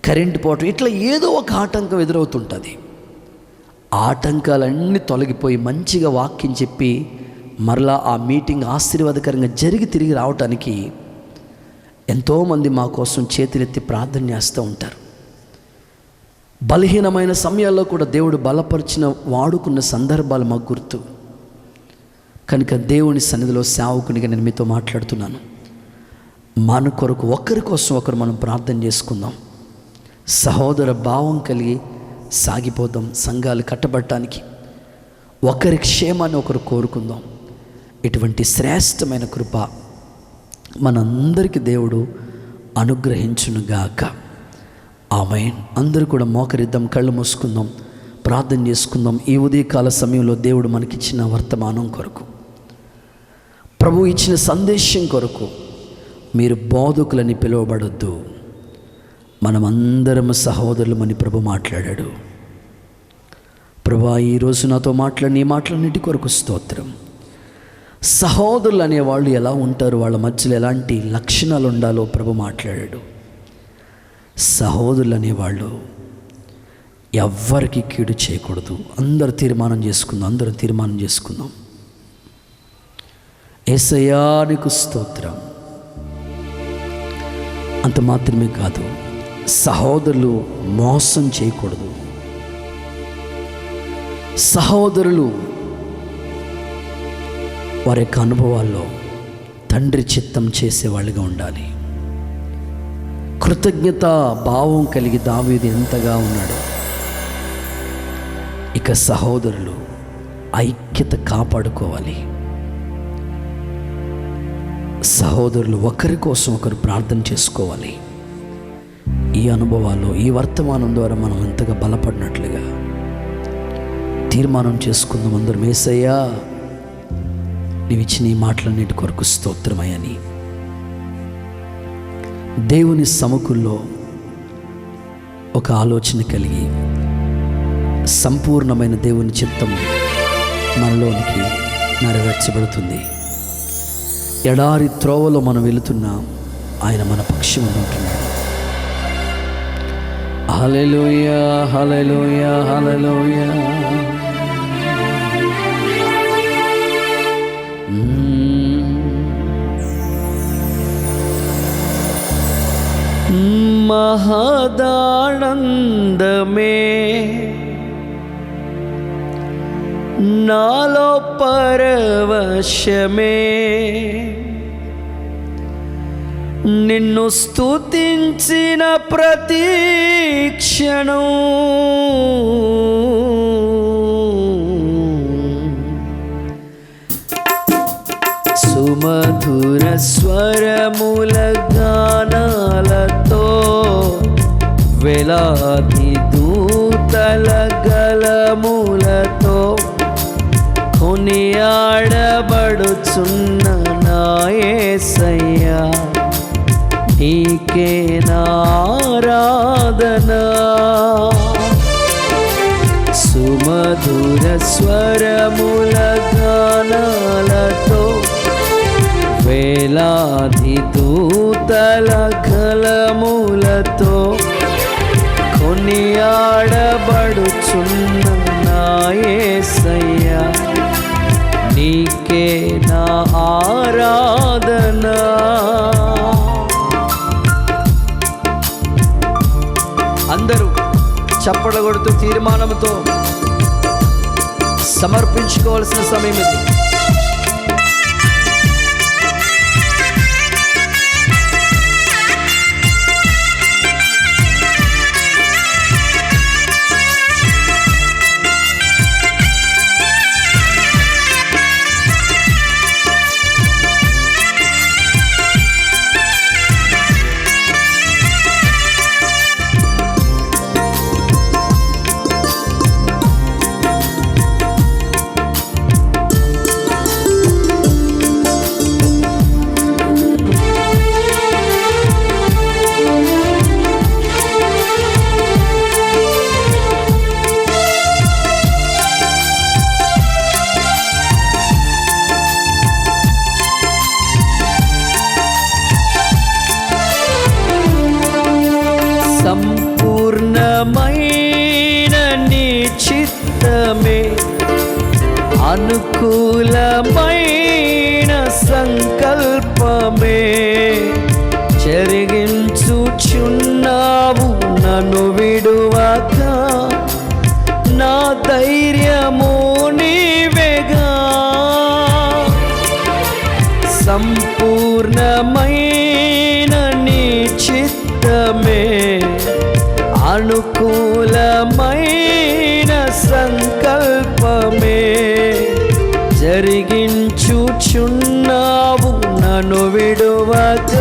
కరెంటు పోవటం, ఇట్లా ఏదో ఒక ఆటంకం ఎదురవుతుంటుంది. ఆటంకాలన్నీ తొలగిపోయి మంచిగా వాక్యం చెప్పి మరలా ఆ మీటింగ్ ఆశీర్వాదకరంగా జరిగి తిరిగి రావటానికి ఎంతోమంది మా కోసం చేతులెత్తి ప్రార్థన చేస్తూ ఉంటారు. బలహీనమైన సమయాల్లో కూడా దేవుడు బలపరిచిన వాడుకున్న సందర్భాలు మాకు గుర్తు. కనుక దేవుని సన్నిధిలో సేవకునిగా నేను మీతో మాట్లాడుతున్నాను. మన కొరకు ఒకరి కోసం ఒకరు మనం ప్రార్థన చేసుకుందాం. సహోదర భావం కలిగి సాగిపోదాం. సంఘాలు కట్టబడటానికి ఒకరి క్షేమాన్ని ఒకరు కోరుకుందాం. ఇటువంటి శ్రేష్టమైన కృప మనందరికీ దేవుడు అనుగ్రహించునుగాక. ఆమేన్. అందరూ కూడా మోకరిద్దాం, కళ్ళు మూసుకుందాం, ప్రార్థన చేసుకుందాం. ఈ ఉదయకాల సమయంలో దేవుడు మనకిచ్చిన వర్తమానం కొరకు, ప్రభు ఇచ్చిన సందేశం కొరకు, మీరు బోధకులని పిలువబడొద్దు, మనమందరం సహోదరులమని ప్రభు మాట్లాడాడు. ప్రభా, ఈరోజు నాతో మాట్లాడిన ఈ మాటలన్నిటి కొరకు స్తోత్రం. సహోదరులు అనేవాళ్ళు ఎలా ఉంటారు, వాళ్ళ మధ్యలో ఎలాంటి లక్షణాలు ఉండాలో ప్రభు మాట్లాడాడు. సహోదరులు అనేవాళ్ళు ఎవ్వరికి కీడు చేయకూడదు. అందరూ తీర్మానం చేసుకుందాం. యేసయ్యా నీకు స్తోత్రం. అంత మాత్రమే కాదు, సహోదరులు మోసం చేయకూడదు. సహోదరులు వారి యొక్క అనుభవాల్లో తండ్రి చిత్తం చేసేవాళ్ళుగా ఉండాలి. కృతజ్ఞత భావం కలిగి దావీదు ఎంతగా ఉన్నాడు. ఇక సహోదరులు ఐక్యత కాపాడుకోవాలి. సహోదరులు ఒకరి కోసం ఒకరు ప్రార్థన చేసుకోవాలి. ఈ అనుభవాల్లో, ఈ వర్తమానం ద్వారా మనం ఎంతగా బలపడినట్లుగా తీర్మానం చేసుకుందాం. అందరం యేసయ్యా నీవిచ్చిన ఈ మాటలన్నిటి కొరకు స్తోత్రమయ్యని దేవుని సముఖంలో ఒక ఆలోచన కలిగి సంపూర్ణమైన దేవుని చిత్తం మనలోనికి నెరవేర్చబడుతుంది. ఎడారి త్రోవలో మనం వెళుతున్నాం, ఆయన మన పక్షంలో ఉంటున్నాడు. హల్లెలూయా, హల్లెలూయా, హల్లెలూయా. మహదానందమే నాలో పరవశమే, నిన్ను స్తుతించిన ప్రతి క్షణం సుమధుర స్వరముల గానాలతో వేలాది దూతల గలములతో కొనియాడబడుచున్న నా యేసయ్యా, నీకే నా ఆరాధన. సుమధుర స్వరముల గానాలతో వేలాది దూతల గలములతో కొనియాడబడుచున్న నా యేసయ్యా, నీకే నా ఆరాధన. అందరూ చప్పట్లు కొడుతూ తీర్మానంతో సమర్పించుకోవాల్సిన సమయం ఇది. సంపూర్ణమైన నీ చిత్తమే, అనుకూలమైన సంకల్పమే జరిగించుచున్నావు నన్ను విడువక. నా ధైర్యము నీవేగా, సంపూర్ణమైన నీ చిత్తమే, అనుకూలమైన సంకల్పమే జరిగించుచున్నావు నన్ను విడువక.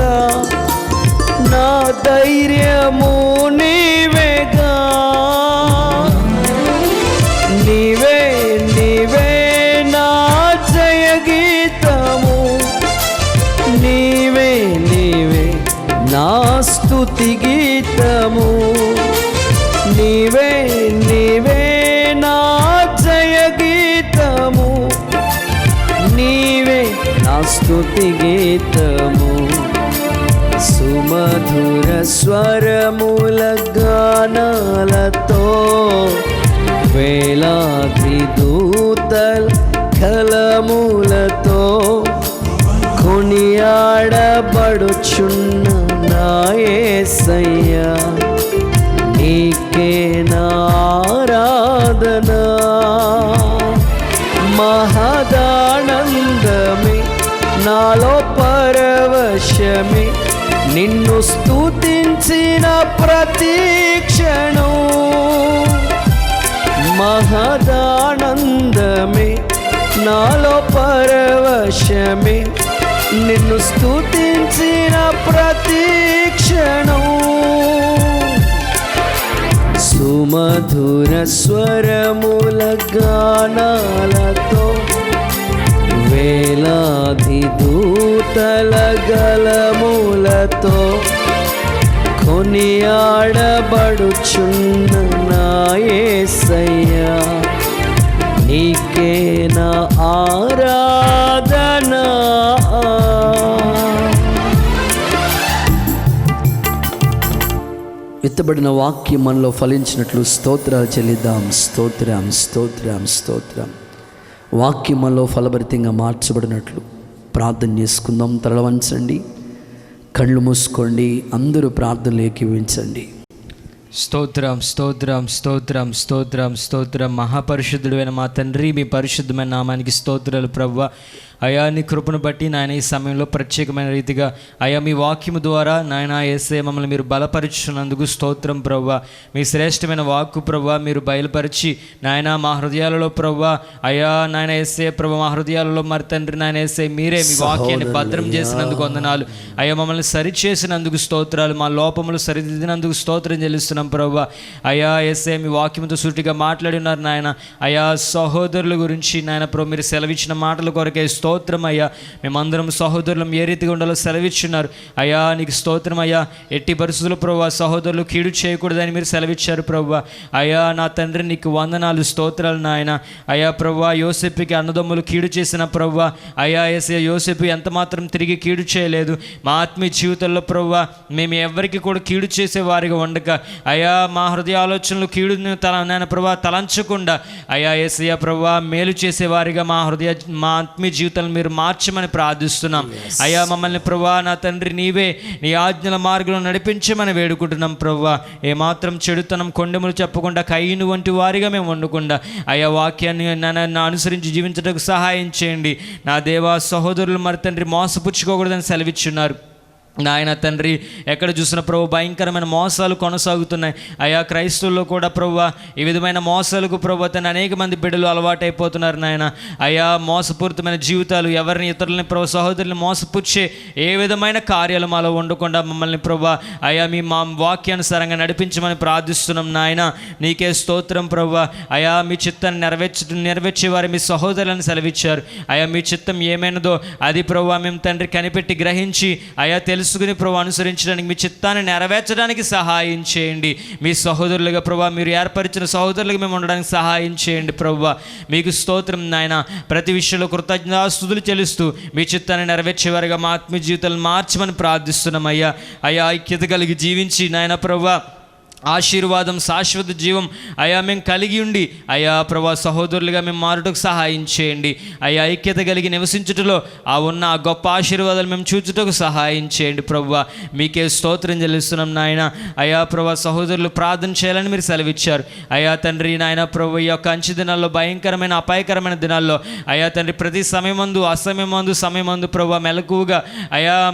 నా ధైర్యము నీవేగా, నీవే నీవే నా జయ గీతము, నీవే నీవే నా స్తుతి గీతము, నీవే నీవే నా జయ గీతము, నీవే నా స్తుతి గీతము. సుమధుర స్వరముల గానాలతో వేలాది దూతల కలములతో కొనియాడబడుచున్న నా యేసయ్యా, నీకే నా ఆరాధన. మహదానందమే నాలో పరవశమే, నిన్ను స్తుతించిన ప్రతి క్షణం. మహదానందమే నాలో పరవశమే, నిన్ను స్తుతించిన ప్రతి క్షణం. సుమధుర స్వరముల గానాలతో వేలాది దూతల గలములతో కొనియాడబడుచున్న నా యేసయ్యా, నీకే నా ఆరాధన. విత్తబడిన వాక్యం మనలో ఫలించినట్లు స్తోత్రాలు చెల్లిద్దాం. స్తోత్రం, స్తోత్రం, స్తోత్రం. వాక్యం మనలో ఫలభరితంగా మార్చబడినట్లు ప్రార్థన చేసుకుందాం. తల వంచండి, కళ్ళు మూసుకోండి, అందరూ ప్రార్థనలు ఏకీవించండి. స్తోత్రం, స్తోత్రం, స్తోత్రం, స్తోత్రం, స్తోత్రం. మహాపరిశుద్ధుడైన మా తండ్రి, మీ పరిశుద్ధమైన నామానికి స్తోత్రాలు ప్రభువా. అయా, నీ కృపను బట్టి నాయన ఈ సమయంలో ప్రత్యేకమైన రీతిగా అయా మీ వాక్యము ద్వారా నాయన యేసయ్య మమ్మల్ని మీరు బలపరుచున్నందుకు స్తోత్రం ప్రభువా. మీ శ్రేష్టమైన వాక్కు ప్రభువా మీరు బయలుపరిచి నాయన మా హృదయాలలో ప్రభువా అయా నాయన యేసయ్య ప్రభు మా హృదయాలలో మరి తండ్రి నాయన యేసయ్య మీరే మీ వాక్యాన్ని భద్రం చేసినందుకు వందనాలు. అయ్యా, మమ్మల్ని సరిచేసినందుకు స్తోత్రాలు, మా లోపములు సరిదిద్దినందుకు స్తోత్రం చెల్లిస్తున్నాం ప్రభువా. అయా యేసయ్య మీ వాక్యంతో సూటిగా మాట్లాడి ఉన్నారు నాయన. అయా, సహోదరుల గురించి నాయన ప్రభు మీరు సెలవిచ్చిన మాటల కొరకే స్తోత్రం అయ్యా. మేమందరం సహోదరులం ఏ రీతిగా ఉండాలో సెలవిచ్చున్నారు అయ్యా. నీకు స్తోత్రం అయ్యా. ఎట్టి పరిస్థితుల్లో ప్రభువా సహోదరులు కీడు చేయకూడదని మీరు సెలవిచ్చారు ప్రభువా. అయ్యా నా తండ్రి నీకు వందనాలు, స్తోత్రాలు నాయన. అయ్యా ప్రభువా, యోసేపుకి అన్నదమ్ములు కీడు చేసిన ప్రభువా అయ్యా యేసయ్య యేసేపు ఎంత మాత్రం తిరిగి కీడు చేయలేదు. మా ఆత్మీయ జీవితంలో ప్రభువా మేము ఎవరికి కూడా కీడు చేసేవారిగా ఉండక అయ్యా మా హృదయ ఆలోచనలు కీడును నాయన ప్రభువా తలంచకుండా అయ్యా యేసయ్య ప్రభువా మేలు చేసేవారిగా మా ఆత్మీయ జీవితం మీరు మార్చమని ప్రార్థిస్తున్నాం అయ్యా. మమ్మల్ని ప్రభువా నా తండ్రి నీవే నీ ఆజ్ఞల మార్గంలో నడిపించమని వేడుకుంటున్నాం ప్రభువా. ఏమాత్రం చెడుతనం కొండెములు చెప్పకుండా కయ్యను వంటి వారిగా మేము వండకుండా అయ్యా వాక్యాన్ని నన్ను అనుసరించి జీవించడానికి సహాయం చేయండి. నా దేవా, సహోదరులు మరి తండ్రి మోసపుచ్చుకోకూడదని సెలవిచ్చున్నారు నాయన తండ్రి. ఎక్కడ చూసిన ప్రభు భయంకరమైన మోసాలు కొనసాగుతున్నాయి అయా. క్రైస్తవుల్లో కూడా ప్రభు ఈ విధమైన మోసాలకు ప్రభు తన అనేక మంది బిడ్డలు అలవాటైపోతున్నారు నాయన. అయా, మోసపూరితమైన జీవితాలు, ఎవరిని ఇతరులని ప్రభు సహోదరుని మోసపుచ్చే ఏ విధమైన కార్యాలు మాలో ఉండకుండా మమ్మల్ని ప్రభు అయా మీ మా వాక్యానుసారంగా నడిపించమని ప్రార్థిస్తున్నాం నాయన. నీకే స్తోత్రం ప్రభు. అయా, మీ చిత్తాన్ని నెరవేర్చేవారు మీ సహోదరులను సెలవిచ్చారు అయా. మీ చిత్తం ఏమైనదో అది ప్రభు మేము తండ్రి కనిపెట్టి గ్రహించి అయా తెలుసుకుని ప్రభు అనుసరించడానికి మీ చిత్తాన్ని నెరవేర్చడానికి సహాయం చేయండి. మీ సహోదరులుగా ప్రభు మీరు ఏర్పరిచిన సహోదరులుగా మేము ఉండడానికి సహాయం చేయండి ప్రభు. మీకు స్తోత్రం నాయన. ప్రతి విషయంలో కృతజ్ఞతాస్తుతులు చెల్లిస్తూ మీ చిత్తాన్ని నెరవేర్చేవారుగా మా ఆత్మీయ జీవితాలను మార్చమని ప్రార్థిస్తున్నాం అయ్యా. అయ్యా, ఐక్యత కలిగి జీవించి నాయన ప్రభు ఆశీర్వాదం, శాశ్వత జీవం అయా మేము కలిగి ఉండి అయా ప్రభా సహోదరులుగా మేము మారుటకు సహాయం చేయండి అయా. ఐక్యత కలిగి నివసించుటలో ఉన్న ఆ గొప్ప ఆశీర్వాదాలు మేము చూచుటకు సహాయం చేయండి ప్రభువా. మీకే స్తోత్రం చెల్లిస్తున్నాం నాయన. అయా ప్రభా, సహోదరులు ప్రార్థన చేయాలని మీరు సెలవిచ్చారు అయా తండ్రి నాయన ప్రభు. ఈ యొక్క అంచె దినాల్లో, భయంకరమైన అపాయకరమైన దినాల్లో అయా తండ్రి ప్రతి సమయమందు సమయమందు ప్రభు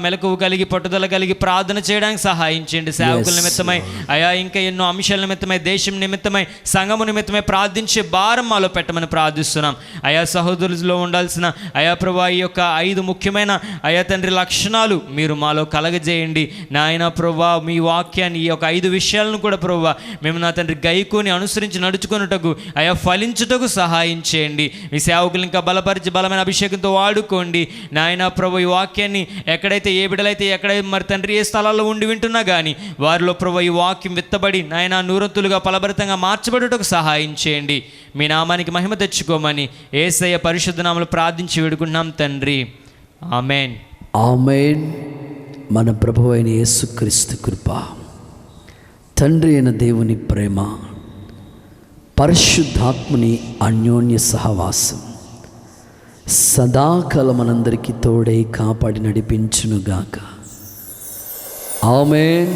మెలకువ కలిగి పట్టుదల కలిగి ప్రార్థన చేయడానికి సహాయం చేయండి. సేవకుల నిమిత్తమై అయా ఇంకా ఎన్నో అంశాల నిమిత్తమై, దేశం నిమిత్తమై, సంఘము నిమిత్తమై ప్రార్థించే భారం మాలో పెట్టమని ప్రార్థిస్తున్నాం అయా. సహోదరులో ఉండాల్సిన అయా ప్రభా ఈ యొక్క 5 ముఖ్యమైన అయా తండ్రి లక్షణాలు మీరు మాలో కలగజేయండి నాయన ప్రభా. మీ వాక్యాన్ని ఈ యొక్క 5 విషయాలను కూడా ప్రభా మేము నా తండ్రి గైకొని అనుసరించి నడుచుకున్నటకు అయా ఫలించుటకు సహాయం చేయండి. మీ సేవకులు ఇంకా బలపరిచి బలమైన అభిషేకంతో వాడుకోండి నాయన ప్రభు. ఈ వాక్యాన్ని ఎక్కడైతే ఏ బిడ్డలైతే ఎక్కడైతే మరి తండ్రి ఏ స్థలాల్లో ఉండి వింటున్నా కానీ వారిలో ప్రభు ఈ వాక్యం విత్తబడి నాయన నూరంతులుగా ఫలభరితంగా మార్చబడుటకు సహాయం చేయండి. మీ నామానికి మహిమ తెచ్చుకోమని యేసయ్య పరిశుద్ధ నామములో ప్రార్థించి వేడుకుంటున్నాం తండ్రి. ఆమేన్, ఆమేన్. మన ప్రభువైన యేసుక్రీస్తు కృప, తండ్రి అయిన దేవుని ప్రేమ, పరిశుద్ధాత్ముని అన్యోన్య సహవాసం సదాకాలం మనందరికీ తోడై కాపాడి నడిపించునుగాక. ఆమేన్,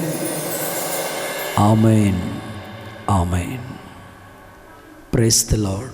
ఆమేన్, ఆమేన్. Praise the lord.